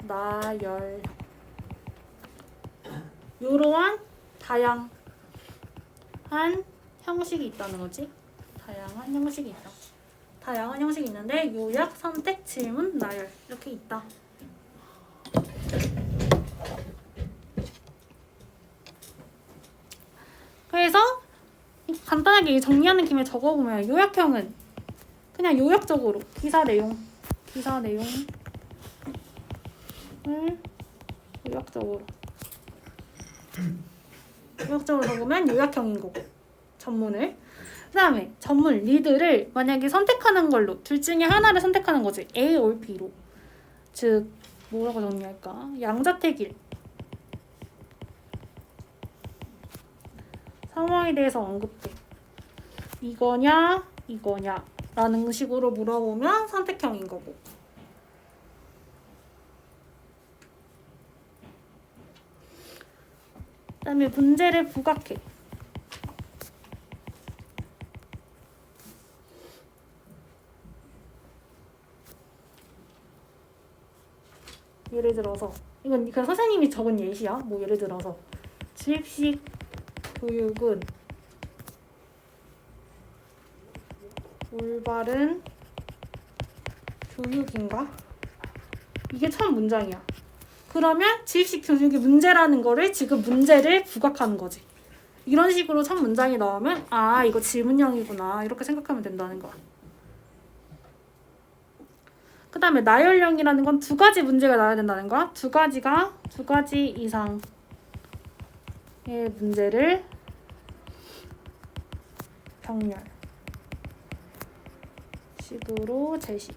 Speaker 2: 나열형. 요러한 다양한 형식이 있다는 거지. 다양한 형식이 있다. 다양한 형식이 있는데 요약, 선택, 질문, 나열 이렇게 있다. 그래서 간단하게 정리하는 김에 적어보면 요약형은 그냥 요약적으로 기사 내용을 요약적으로 적으면 요약형인 거고 전문을. 그 다음에 전문 리드를 만약에 선택하는 걸로 둘 중에 하나를 선택하는 거지. A or B로. 즉 뭐라고 정리할까? 양자택일. 상황에 대해서 언급돼. 이거냐 라는 식으로 물어보면 선택형인 거고. 그 다음에 문제를 부각해. 예를 들어서 이건 그 선생님이 적은 예시야. 뭐 예를 들어서 주입식 교육은 올바른 교육인가? 이게 첫 문장이야. 그러면 주입식 교육이 문제라는 거를 지금 문제를 부각하는 거지. 이런 식으로 첫 문장이 나오면 아 이거 질문형이구나 이렇게 생각하면 된다는 거야. 그 다음에 나열형이라는 건 두 가지 문제가 나와야 된다는 거야. 두 가지 이상의 문제를 병렬식으로 제시.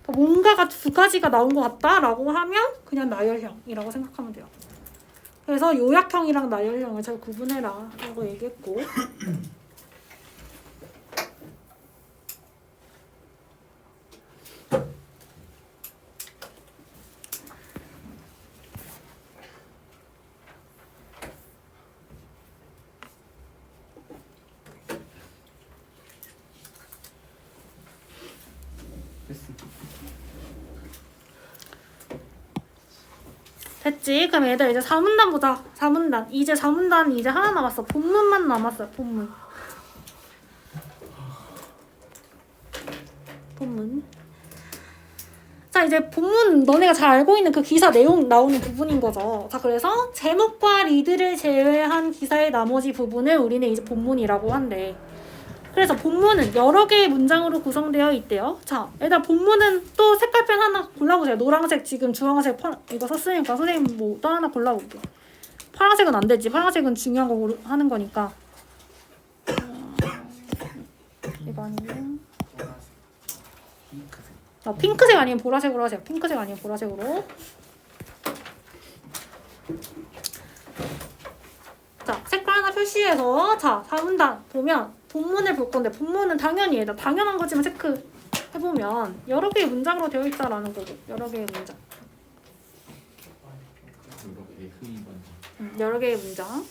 Speaker 2: 뭔가가 두 가지가 나온 것 같다라고 하면 그냥 나열형이라고 생각하면 돼요. 그래서 요약형이랑 나열형을 잘 구분해라 라고 얘기했고 됐지? 그럼 얘들 이제 4문단 보자. 4문단. 이제 4문단 이제 하나 남았어. 본문만 남았어요. 본문. 자 이제 본문 너네가 잘 알고 있는 그 기사 내용 나오는 부분인 거죠. 자 그래서 제목과 리드를 제외한 기사의 나머지 부분을 우리는 이제 본문이라고 한대. 그래서 본문은 여러 개의 문장으로 구성되어 있대요. 자, 일단 본문은 또 색깔펜 하나 골라보세요. 노란색, 지금 주황색 이거 썼으니까 선생님 뭐 또 하나 골라볼게요. 파란색은 안 되지. 파란색은 중요한 거 하는 거니까. 이거 아니면 핑크색 아니면 보라색으로 하세요. 핑크색 아니면 보라색으로. 자, 색깔 하나 표시해서 자, 4문단 보면 본문을 볼 건데 본문은 당연히 얘다 당연한 거지만 체크 해보면 여러 개의 문장으로 되어 있다라는 거고 여러 개의 문장.
Speaker 3: 이렇게 흔히 봤는
Speaker 2: 여러 개의 문장.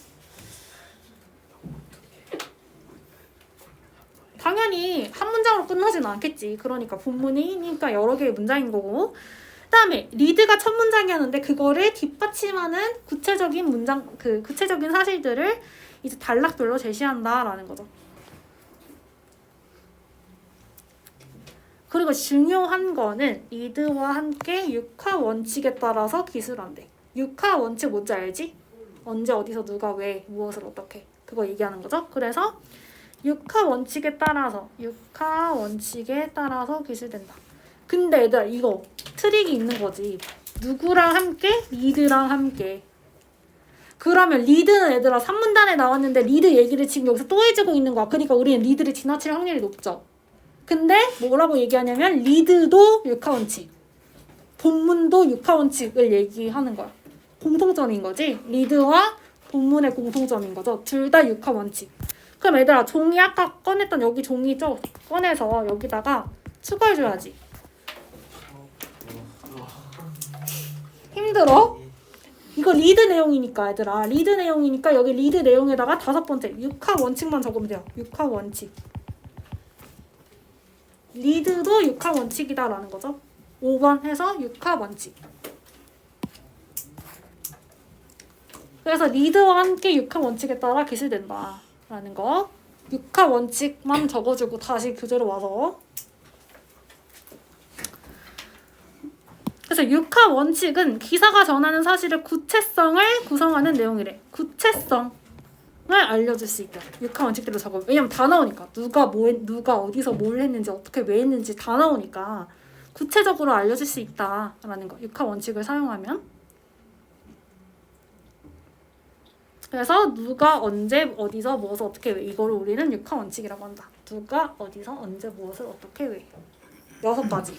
Speaker 2: 당연히 한 문장으로 끝나지는 않겠지. 그러니까 본문이니까 여러 개의 문장인 거고. 그다음에 리드가 첫 문장이었는데 그거를 뒷받침하는 구체적인 문장, 그 구체적인 사실들을 이제 단락별로 제시한다라는 거죠. 그리고 중요한 거는 리드와 함께 육하 원칙에 따라서 기술한대. 육하 원칙 뭔지 알지? 언제 어디서 누가 왜 무엇을 어떻게 그거 얘기하는 거죠. 그래서 육하 원칙에 따라서 기술된다. 근데 얘들아 이거 트릭이 있는 거지. 누구랑 함께? 리드랑 함께. 그러면 리드는 얘들아 3문단에 나왔는데 리드 얘기를 지금 여기서 또 해주고 있는 거야. 그러니까 우리는 리드를 지나칠 확률이 높죠. 근데 뭐라고 얘기하냐면 리드도 육하 원칙, 본문도 육하 원칙을 얘기하는 거야. 공통점인 거지. 리드와 본문의 공통점인 거죠. 둘 다 육하 원칙. 그럼 얘들아 종이 아까 꺼냈던 여기 종이죠? 꺼내서 여기다가 추가해줘야지. 힘들어? 이거 리드 내용이니까 얘들아. 리드 내용이니까 여기 리드 내용에다가 5번째 육하 원칙만 적으면 돼요. 육하 원칙. 리드도 육하 원칙이다라는 거죠. 5번 해서 육하 원칙. 그래서 리드와 함께 육하 원칙에 따라 기술된다라는 거. 육하 원칙만 적어주고 다시 교재로 와서. 그래서 육하 원칙은 기사가 전하는 사실의 구체성을 구성하는 내용이래. 구체성을 알려줄 수 있다. 육하 원칙대로 적어. 왜냐면 다 나오니까 누가 어디서 뭘 했는지 어떻게 왜 했는지 다 나오니까 구체적으로 알려줄 수 있다라는 거. 육하 원칙을 사용하면. 그래서 누가 언제 어디서 무엇을 어떻게 왜 이거를 우리는 육하 원칙이라고 한다. 누가 어디서 언제 무엇을 어떻게 왜 6가지.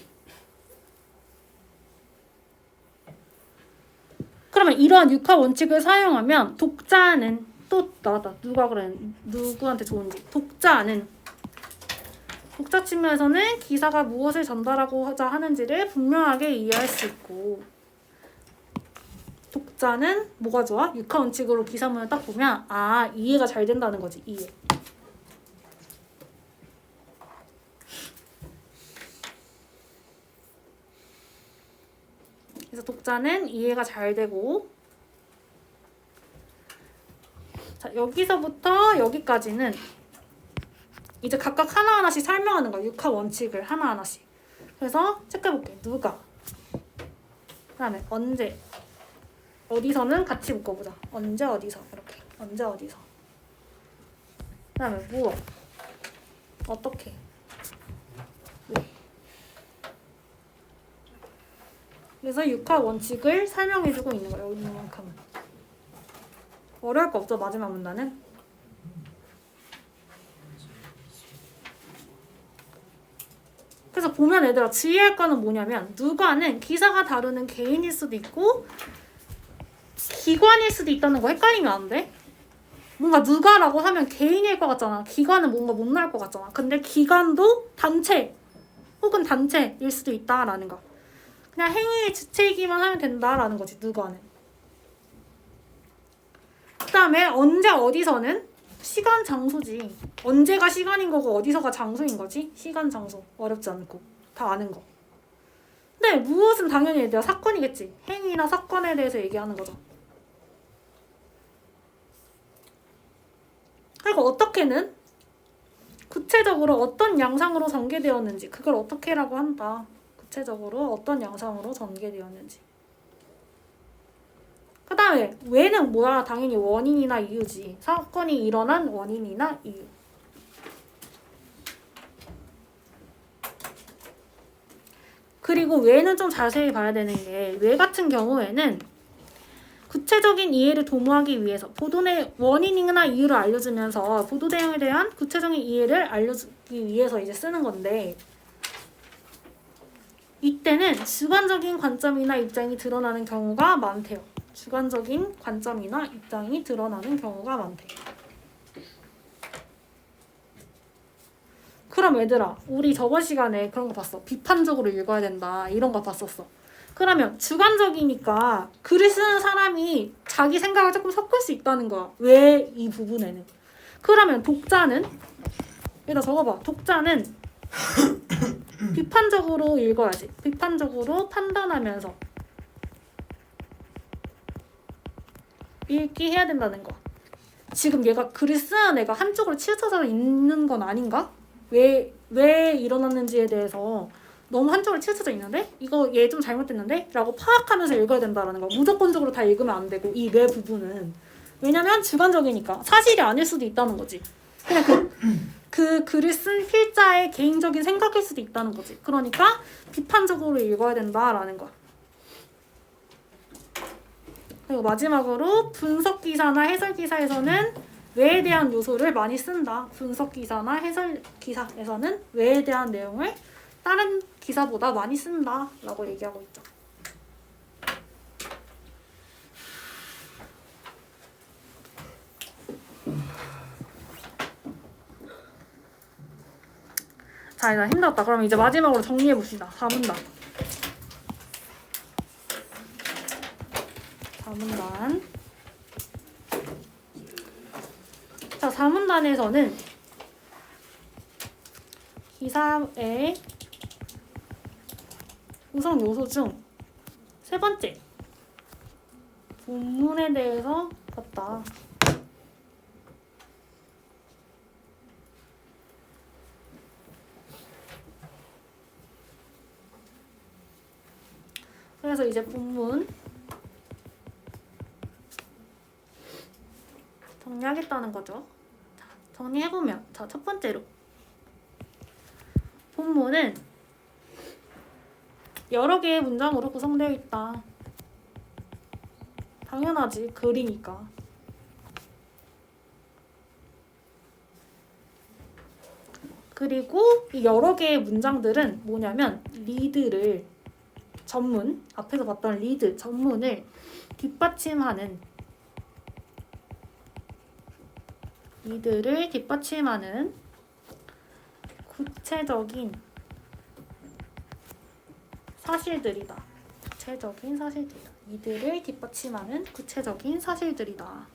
Speaker 2: 그러면 이러한 육하 원칙을 사용하면 독자는 또 나왔다. 누가 그래? 누구한테 좋은지. 독자 측면에서는 기사가 무엇을 전달하고자 하는지를 분명하게 이해할 수 있고 독자는 뭐가 좋아? 육하 원칙으로 기사문을 딱 보면 이해가 잘 된다는 거지. 이해. 그래서 독자는 이해가 잘 되고 자 여기서부터 여기까지는 이제 각각 하나하나씩 설명하는 거야. 육하 원칙을 하나하나씩. 그래서 체크해볼게. 누가 그 다음에 언제 어디서는 같이 묶어보자. 언제 어디서 이렇게 언제 어디서 그 다음에 무엇 어떻게 왜. 그래서 육하 원칙을 설명해주고 있는 거예요. 이만큼은 어려울 거 없죠. 마지막 문단은 그래서 보면 얘들아 주의할 거는 뭐냐면 누가는 기사가 다루는 개인일 수도 있고 기관일 수도 있다는 거 헷갈리면 안 돼. 뭔가 누가라고 하면 개인일 것 같잖아. 기관은 뭔가 못 나올 것 같잖아. 근데 기관도 단체 혹은 단체일 수도 있다라는 거. 그냥 행위의 주체이기만 하면 된다라는 거지. 누가는. 그 다음에 언제 어디서는 시간 장소지. 언제가 시간인 거고 어디서가 장소인 거지. 시간 장소 어렵지 않고 다 아는 거. 근데 무엇은 당연히 얘들아 사건이겠지. 행위나 사건에 대해서 얘기하는 거죠. 그리고 어떻게는 구체적으로 어떤 양상으로 전개되었는지 그걸 어떻게라고 한다. 구체적으로 어떤 양상으로 전개되었는지. 그 다음에 왜는 뭐야? 당연히 원인이나 이유지. 사건이 일어난 원인이나 이유. 그리고 왜는 좀 자세히 봐야 되는 게 왜 같은 경우에는 구체적인 이해를 도모하기 위해서 보도의 원인이나 이유를 알려주면서 보도 내용에 대한 구체적인 이해를 알려주기 위해서 이제 쓰는 건데 이때는 주관적인 관점이나 입장이 드러나는 경우가 많대요. 주관적인 관점이나 입장이 드러나는 경우가 많대요. 그럼 얘들아, 우리 저번 시간에 그런 거 봤어. 비판적으로 읽어야 된다. 이런 거 봤었어. 그러면 주관적이니까 글을 쓰는 사람이 자기 생각을 조금 섞을 수 있다는 거야. 왜 이 부분에는. 그러면 독자는 여기다 적어봐. 독자는 비판적으로 읽어야지. 비판적으로 판단하면서 읽기 해야 된다는 거. 지금 얘가 글을 쓰는 애가 한쪽으로 치우쳐져 있는 건 아닌가? 왜 일어났는지에 대해서 너무 한쪽으로 치우쳐져 있는데? 이거 얘 좀 잘못됐는데? 라고 파악하면서 읽어야 된다는 거. 무조건적으로 다 읽으면 안 되고 이 왜 부분은. 왜냐면 주관적이니까. 사실이 아닐 수도 있다는 거지. 그냥 그 글을 쓴 필자의 개인적인 생각일 수도 있다는 거지. 그러니까 비판적으로 읽어야 된다라는 거야. 그리고 마지막으로 분석 기사나 해설 기사에서는 왜에 대한 요소를 많이 쓴다. 분석 기사나 해설 기사에서는 왜에 대한 내용을 다른 기사보다 많이 쓴다 라고 얘기하고 있죠. 자, 일단 힘들었다. 그럼 이제 마지막으로 정리해봅시다. 4문단. 4문단. 자, 4문단에서는 기사의 구성 요소 중 세 번째, 본문에 대해서 봤다. 그래서 이제 본문 정리하겠다는 거죠. 자, 정리해보면, 자, 첫 번째로 본문은 여러 개의 문장으로 구성되어 있다. 당연하지, 글이니까. 그리고 이 여러 개의 문장들은 뭐냐면 리드를 전문, 앞에서 봤던 리드, 전문을 뒷받침하는 리드를 뒷받침하는 구체적인 사실들이다. 구체적인 사실들이다. 이들을 뒷받침하는 구체적인 사실들이다.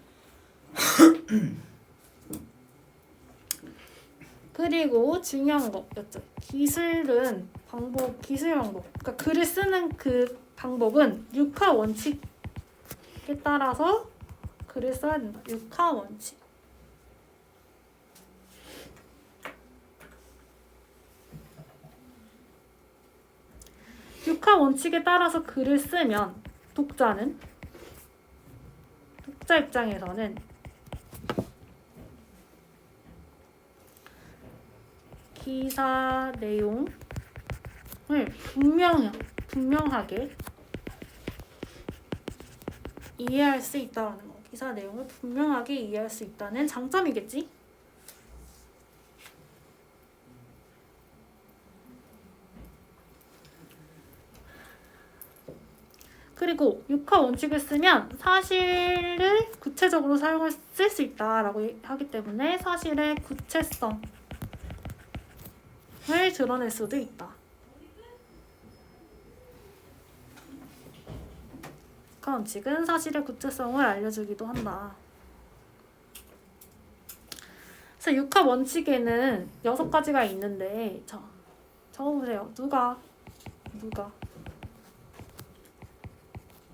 Speaker 2: 그리고 중요한 거였죠. 기술은 방법, 기술 방법. 그러니까 글을 쓰는 그 방법은 6화 원칙에 따라서 글을 써야 된다. 6화 원칙. 육하 원칙에 따라서 글을 쓰면 독자 입장에서는 기사 내용을 분명하게 이해할 수 있다는 거. 기사 내용을 분명하게 이해할 수 있다는 장점이겠지? 그리고 6화 원칙을 쓰면 사실을 구체적으로 쓸 수 있다라고 하기 때문에 사실의 구체성을 드러낼 수도 있다. 6화 원칙은 사실의 구체성을 알려주기도 한다. 그래서 6화 원칙에는 6가지가 있는데, 자, 적어보세요. 누가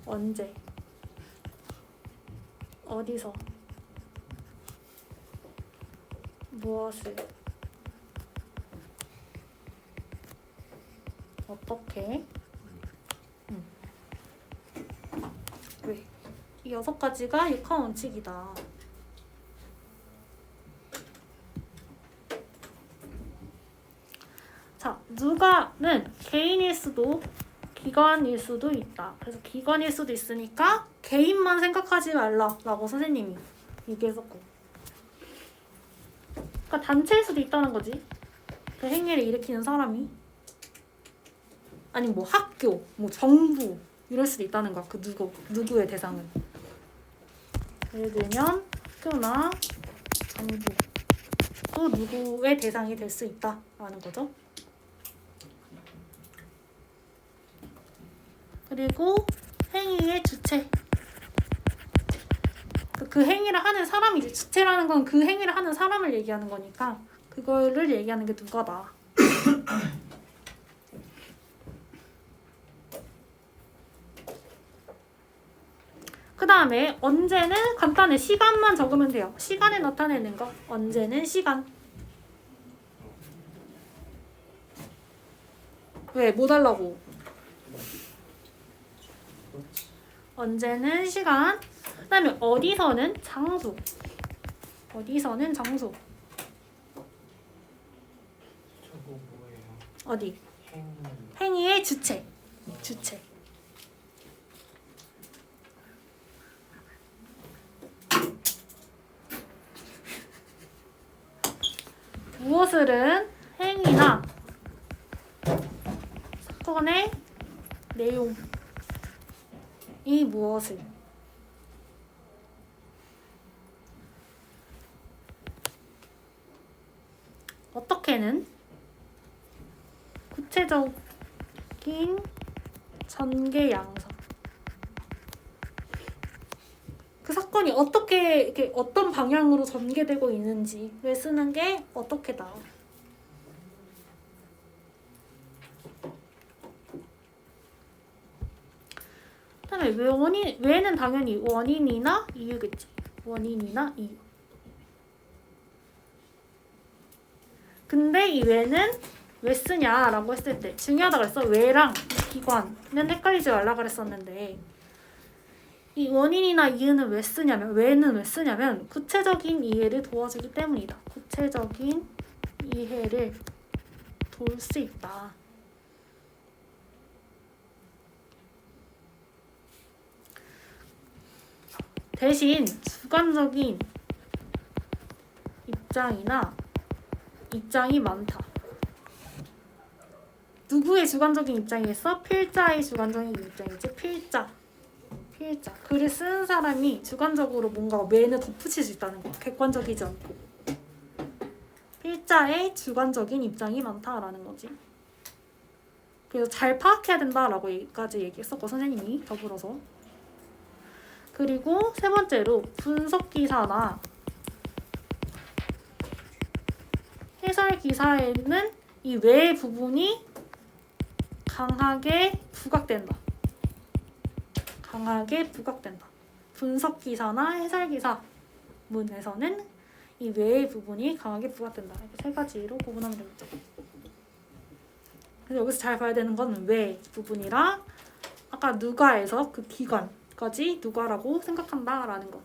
Speaker 2: 언제, 어디서, 무엇을, 어떻게, 왜. 이 6가지가 6화 원칙이다. 자, 누가는 개인일 수도 기관일 수도 있다. 그래서 기관일 수도 있으니까 개인만 생각하지 말라라고 선생님이 얘기했었고. 그러니까 단체일 수도 있다는 거지. 그 행위를 일으키는 사람이. 아니 뭐 학교, 뭐 정부 이럴 수도 있다는 거야. 그 누구의 대상은. 예를 들면 학교나 정부도 누구의 대상이 될 수 있다라는 거죠. 그리고 행위의 주체. 그 행위를 하는 사람이지. 주체라는 건 그 행위를 하는 사람을 얘기하는 거니까 그거를 얘기하는 게 누가다. 그 다음에 언제는 간단해. 시간만 적으면 돼요. 시간을 나타내는 거. 언제는 시간. 왜? 뭐 달라고? 언제는 시간. 그 다음에 어디서는 장소. 어디서는 장소.
Speaker 5: 저거 뭐예요?
Speaker 2: 어디?
Speaker 5: 행위.
Speaker 2: 행위의 주체. 주체. 무엇을은 행위나 사건의 내용이 무엇을 어떻게는 구체적인 전개 양상. 그 사건이 어떻게 이렇게 어떤 방향으로 전개되고 있는지를 쓰는 게 어떻게다. 그다음에 왜는 당연히 원인이나 이유겠지. 원인이나 이유. 근데 이 왜는 왜 쓰냐라고 했을 때 중요하다 그랬어. 왜랑 기관은 헷갈리지 말라 그랬었는데 이 원인이나 이유는 왜 쓰냐면 왜는 왜 쓰냐면 구체적인 이해를 도와주기 때문이다. 구체적인 이해를 도울 수 있다. 대신 주관적인 입장이 많다. 누구의 주관적인 입장이겠어? 필자의 주관적인 입장이지. 필자. 글을 쓰는 사람이 주관적으로 뭔가 왜는 덧붙일 수 있다는 거. 객관적이지 않고. 필자의 주관적인 입장이 많다라는 거지. 그래서 잘 파악해야 된다라고까지 얘기했었고 선생님이 더불어서. 그리고 세 번째로 분석 기사나 해설 기사에는 이 왜 부분이 강하게 부각된다. 분석 기사나 해설 기사문에서는 이 왜의 부분이 강하게 부각된다. 이렇게 세 가지로 구분하면 되겠죠. 그래서 여기서 잘 봐야 되는 건 왜 부분이랑 아까 누가에서 그 기관까지 누가라고 생각한다라는 거.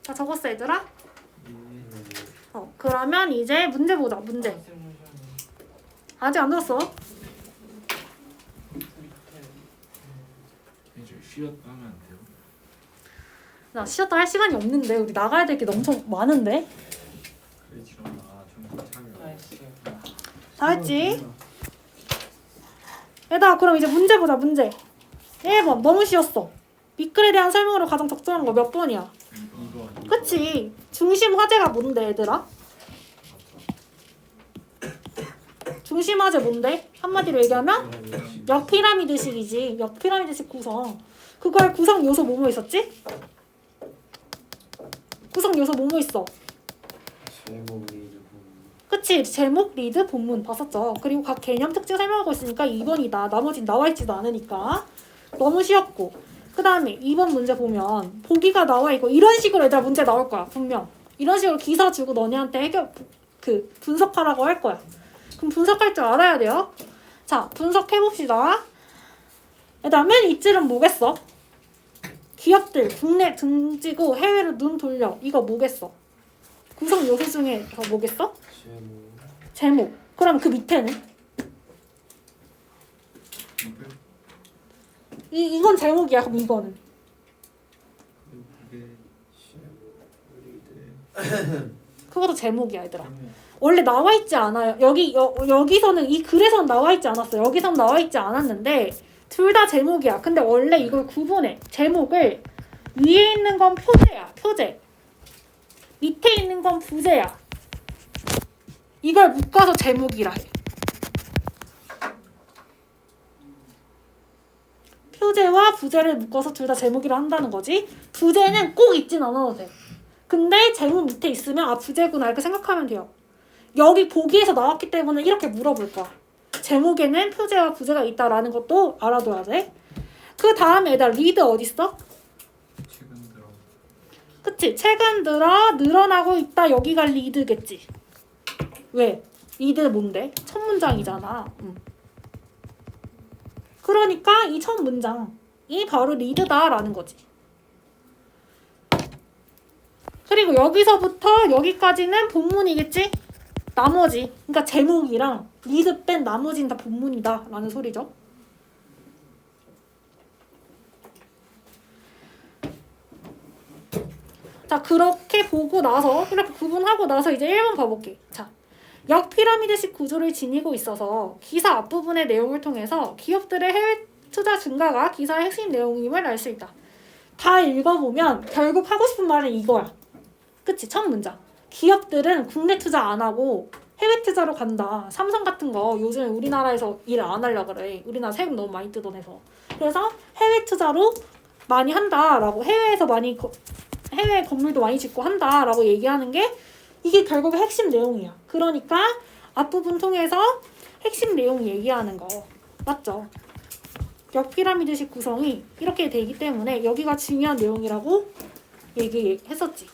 Speaker 2: 다 적었어 얘들아? 그러면 이제 문제 보자. 문제 아직 안 들었어?
Speaker 3: 이제 쉬었다 하면 안 돼요?
Speaker 2: 나 쉬었다 할 시간이 없는데 우리 나가야 될 게 엄청 많은데.
Speaker 1: 그래 지금 정신 차려.
Speaker 5: 나이스.
Speaker 2: 다 했지? 얘들아 그럼 이제 문제 보자. 문제 1번 너무 쉬웠어. 미끌에 대한 설명으로 가장 적절한 거 몇 번이야?
Speaker 3: 이거
Speaker 2: 그치? 중심 화제가 뭔데 얘들아? 중심 화제 뭔데? 한마디로 얘기하면 역피라미드식이지. 역피라미드식 구성. 그거의 구성 요소 뭐뭐 있었지? 구성 요소 뭐뭐 있어?
Speaker 1: 제목 리드
Speaker 2: 그치? 제목, 리드, 본문 봤었죠. 그리고 각 개념 특징 설명하고 있으니까 2번이다. 나머진 나와있지도 않으니까 너무 쉬웠고. 그 다음에 2번 문제 보면 보기가 나와있고 이런 식으로 얘들아 문제 나올 거야. 분명. 이런 식으로 기사 주고 너네한테 그 분석하라고 할 거야. 그럼 분석할 줄 알아야 돼요. 자, 분석해봅시다. 일단 맨 윗줄은 뭐겠어? 기업들 국내 등지고 해외로 눈 돌려. 이거 뭐겠어? 구성 요소 중에서 뭐겠어? 제목. 그럼 그 밑에는? 이건 제목이야. 그럼 이거는? 그것도 제목이야, 얘들아. 원래 나와 있지 않아요. 여기서는 이 글에서는 나와 있지 않았어. 여기서는 나와 있지 않았는데 둘 다 제목이야. 근데 원래 이걸 구분해. 제목을 위에 있는 건 표제야. 표제. 밑에 있는 건 부제야. 이걸 묶어서 제목이라 해. 표제와 부제를 묶어서 둘 다 제목이라 한다는 거지. 부제는 꼭 있진 않아도 돼. 근데 제목 밑에 있으면 아 부제구나 이렇게 생각하면 돼요. 여기 보기에서 나왔기 때문에 이렇게 물어볼 거야. 제목에는 표제와 부제가 있다라는 것도 알아둬야 돼. 그 다음에 얘들아 리드 어딨어?
Speaker 1: 최근 들어.
Speaker 2: 그치? 최근 들어 늘어나고 있다. 여기가 리드겠지. 왜? 리드 뭔데? 첫 문장이잖아. 그러니까 이 첫 문장이 바로 리드다라는 거지. 그리고 여기서부터 여기까지는 본문이겠지? 나머지, 그러니까 제목이랑 리드 뺀 나머지는 다 본문이다 라는 소리죠. 자, 그렇게 보고 나서, 이렇게 구분하고 나서 이제 1번 봐볼게. 자, 역피라미드식 구조를 지니고 있어서 기사 앞부분의 내용을 통해서 기업들의 해외 투자 증가가 기사의 핵심 내용임을 알 수 있다. 다 읽어보면 결국 하고 싶은 말은 이거야. 그치? 첫 문장. 기업들은 국내 투자 안 하고 해외 투자로 간다. 삼성 같은 거 요즘 우리나라에서 일 안 하려고 그래. 우리나라 세금 너무 많이 뜯어내서. 그래서 해외 투자로 많이 한다라고 해외에서 많이 해외 건물도 많이 짓고 한다라고 얘기하는 게 이게 결국 핵심 내용이야. 그러니까 앞부분 통해서 핵심 내용 얘기하는 거. 맞죠? 역피라미드식 구성이 이렇게 되기 때문에 여기가 중요한 내용이라고 얘기했었지.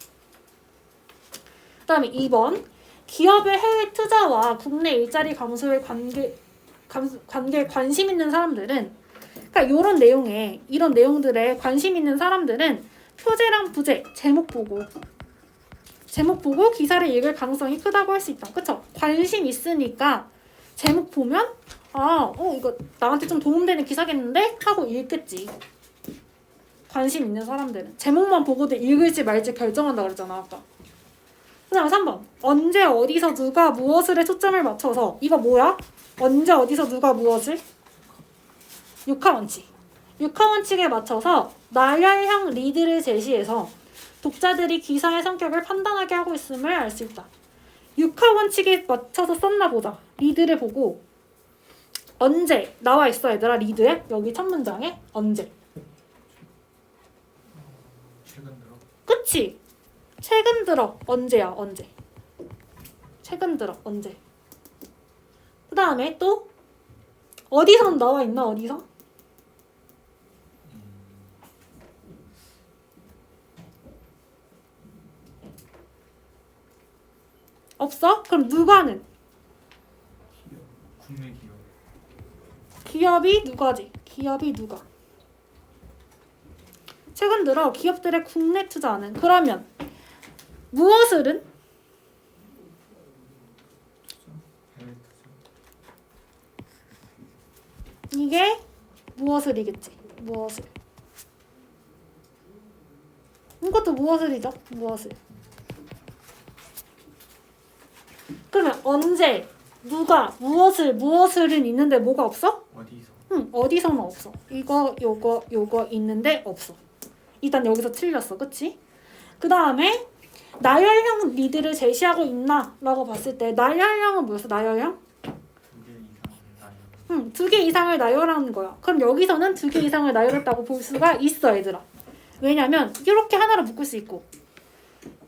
Speaker 2: 그 다음에 2번. 기업의 해외 투자와 국내 일자리 감소에 관계에 관심 있는 사람들은 그러니까 이런 내용들에 관심 있는 사람들은 표제랑 부제, 제목 보고 기사를 읽을 가능성이 크다고 할 수 있다. 그쵸? 관심 있으니까 제목 보면 이거 나한테 좀 도움되는 기사겠는데? 하고 읽겠지. 관심 있는 사람들은. 제목만 보고도 읽을지 말지 결정한다 그랬잖아, 아까. 그 다음에 3번. 언제 어디서 누가 무엇을에 초점을 맞춰서 이거 뭐야? 언제 어디서 누가 무엇을? 육하원칙. 육하원칙에 맞춰서 나열형 리드를 제시해서 독자들이 기사의 성격을 판단하게 하고 있음을 알 수 있다. 육하원칙에 맞춰서 썼나 보자. 리드를 보고 언제 나와 있어 얘들아 리드에? 여기 첫 문장에 언제.
Speaker 1: 최근 들어.
Speaker 2: 그치? 최근 들어 언제야 언제. 최근 들어 언제. 그 다음에 또 어디선 나와 있나 어디서? 없어? 그럼 누가는?
Speaker 1: 국내 기업.
Speaker 2: 기업이 누가지? 기업이 누가? 최근 들어 기업들의 국내 투자는 그러면 무엇을은?
Speaker 1: 해외 투자.
Speaker 2: 이게 무엇을이겠지? 무엇을? 이것도 무엇을이죠? 무엇을? 그러면 언제, 누가, 무엇을은 있는데 뭐가 없어?
Speaker 1: 어디서?
Speaker 2: 어디서는 없어. 이거, 요거 있는데 없어. 일단 여기서 틀렸어. 그치? 그 다음에 나열형 리드를 제시하고 있나? 라고 봤을 때 나열형은 뭐였어? 나열형?
Speaker 1: 2개 이상 나요.
Speaker 2: 2개 이상을 나열하는 거야. 그럼 여기서는 2개 이상을 나열했다고 볼 수가 있어, 얘들아. 왜냐면 이렇게 하나로 묶을 수 있고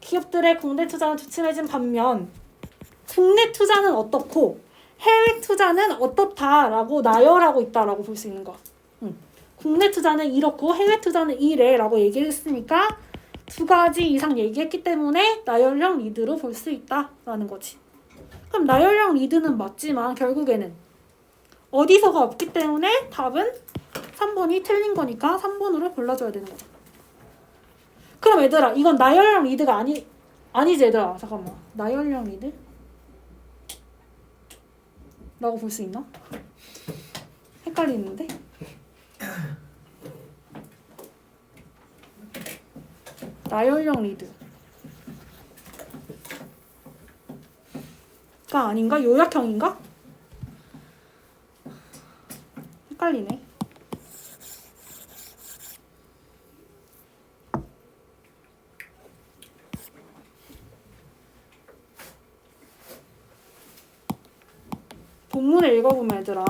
Speaker 2: 기업들의 국내 투자는 주춤해진 반면 국내 투자는 어떻고 해외 투자는 어떻다라고 나열하고 있다라고 볼 수 있는 거야. 국내 투자는 이렇고 해외 투자는 이래라고 얘기했으니까 2가지 이상 얘기했기 때문에 나열형 리드로 볼 수 있다라는 거지. 그럼 나열형 리드는 맞지만 결국에는 어디서가 없기 때문에 답은 3번이 틀린 거니까 3번으로 골라줘야 되는 거죠. 그럼 얘들아 이건 나열형 리드가 아니지 얘들아. 잠깐만. 나열형 리드? 라고 볼 수 있나? 헷갈리는데? 나열형 리드가 아닌가? 요약형인가? 헷갈리네. 본문을 읽어보면 얘들아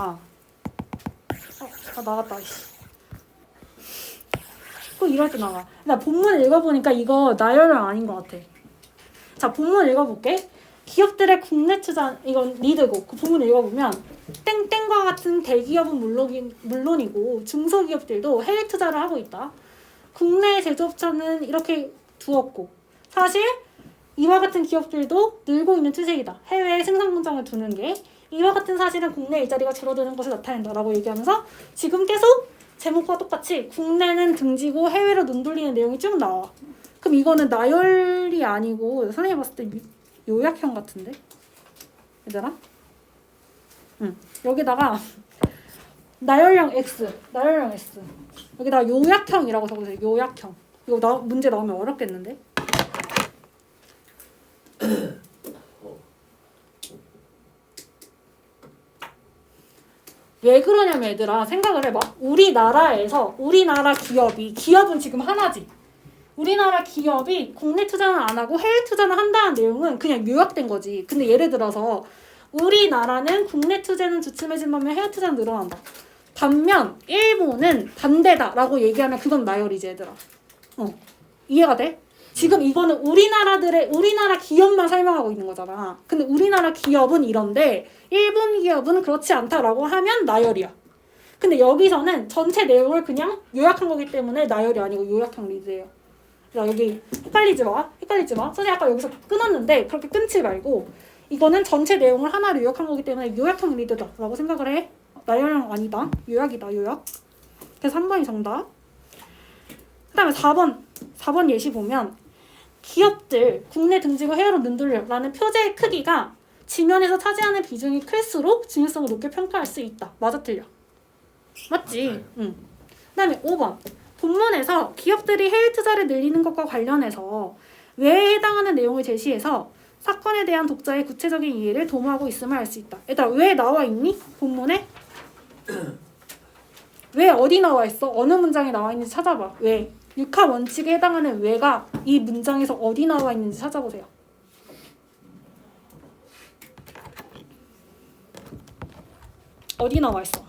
Speaker 2: 나갔다. 꼭 이럴 때 나가. 나 본문을 읽어보니까 이거 나열형 아닌 것 같아. 자, 본문 읽어볼게. 기업들의 국내 투자, 이건 리드고 그 본문 읽어보면 땡땡과 같은 대기업은 물론이고 중소기업들도 해외 투자를 하고 있다. 국내 제조업체는 이렇게 두었고 사실 이와 같은 기업들도 늘고 있는 추세이다. 해외에 생산 공장을 두는 게 이와 같은 사실은 국내 일자리가 줄어드는 것을 나타낸다라고 얘기하면서 지금 계속 제목과 똑같이 국내는 등지고 해외로 눈 돌리는 내용이 쭉 나와. 그럼 이거는 나열이 아니고 선생님이 봤을 때 요약형 같은데? 얘들아? 응. 여기다가 나열형 X 여기다가 요약형이라고 적으세요. 요약형. 이거 문제 나오면 어렵겠는데? 왜 그러냐면 얘들아 생각을 해봐. 우리나라 기업은 지금 하나지. 우리나라 기업이 국내 투자는 안 하고 해외 투자는 한다는 내용은 그냥 요약된 거지. 근데 예를 들어서 우리나라는 국내 투자는 주춤해진 반면 해외 투자는 늘어난다. 반면 일본은 반대다라고 얘기하면 그건 나열이지 얘들아. 이해가 돼? 지금 이거는 우리나라 기업만 설명하고 있는 거잖아. 근데 우리나라 기업은 이런데 일본 기업은 그렇지 않다라고 하면 나열이야. 근데 여기서는 전체 내용을 그냥 요약한 거기 때문에 나열이 아니고 요약형 리드예요. 자, 여기 헷갈리지 마. 선생님 아까 여기서 끊었는데 그렇게 끊지 말고 이거는 전체 내용을 하나로 요약한 거기 때문에 요약형 리드다라고 생각을 해. 나열형 아니다. 요약이다. 요약. 그래서 3번이 정답. 그 다음에 4번 예시 보면 기업들 국내 등지고 해외로 눈돌려라는 표제의 크기가 지면에서 차지하는 비중이 클수록 중요성을 높게 평가할 수 있다. 맞아 틀려? 맞지?
Speaker 1: 맞아요.
Speaker 2: 응. 그 다음에 5번 본문에서 기업들이 해외 투자를 늘리는 것과 관련해서 외에 해당하는 내용을 제시해서 사건에 대한 독자의 구체적인 이해를 도모하고 있음을 알 수 있다. 얘들아 왜 나와 있니? 본문에? 왜 어디 나와 있어? 어느 문장에 나와 있는지 찾아봐. 왜? 육하 원칙에 해당하는 왜가 이 문장에서 어디 나와 있는지 찾아보세요. 어디 나와 있어?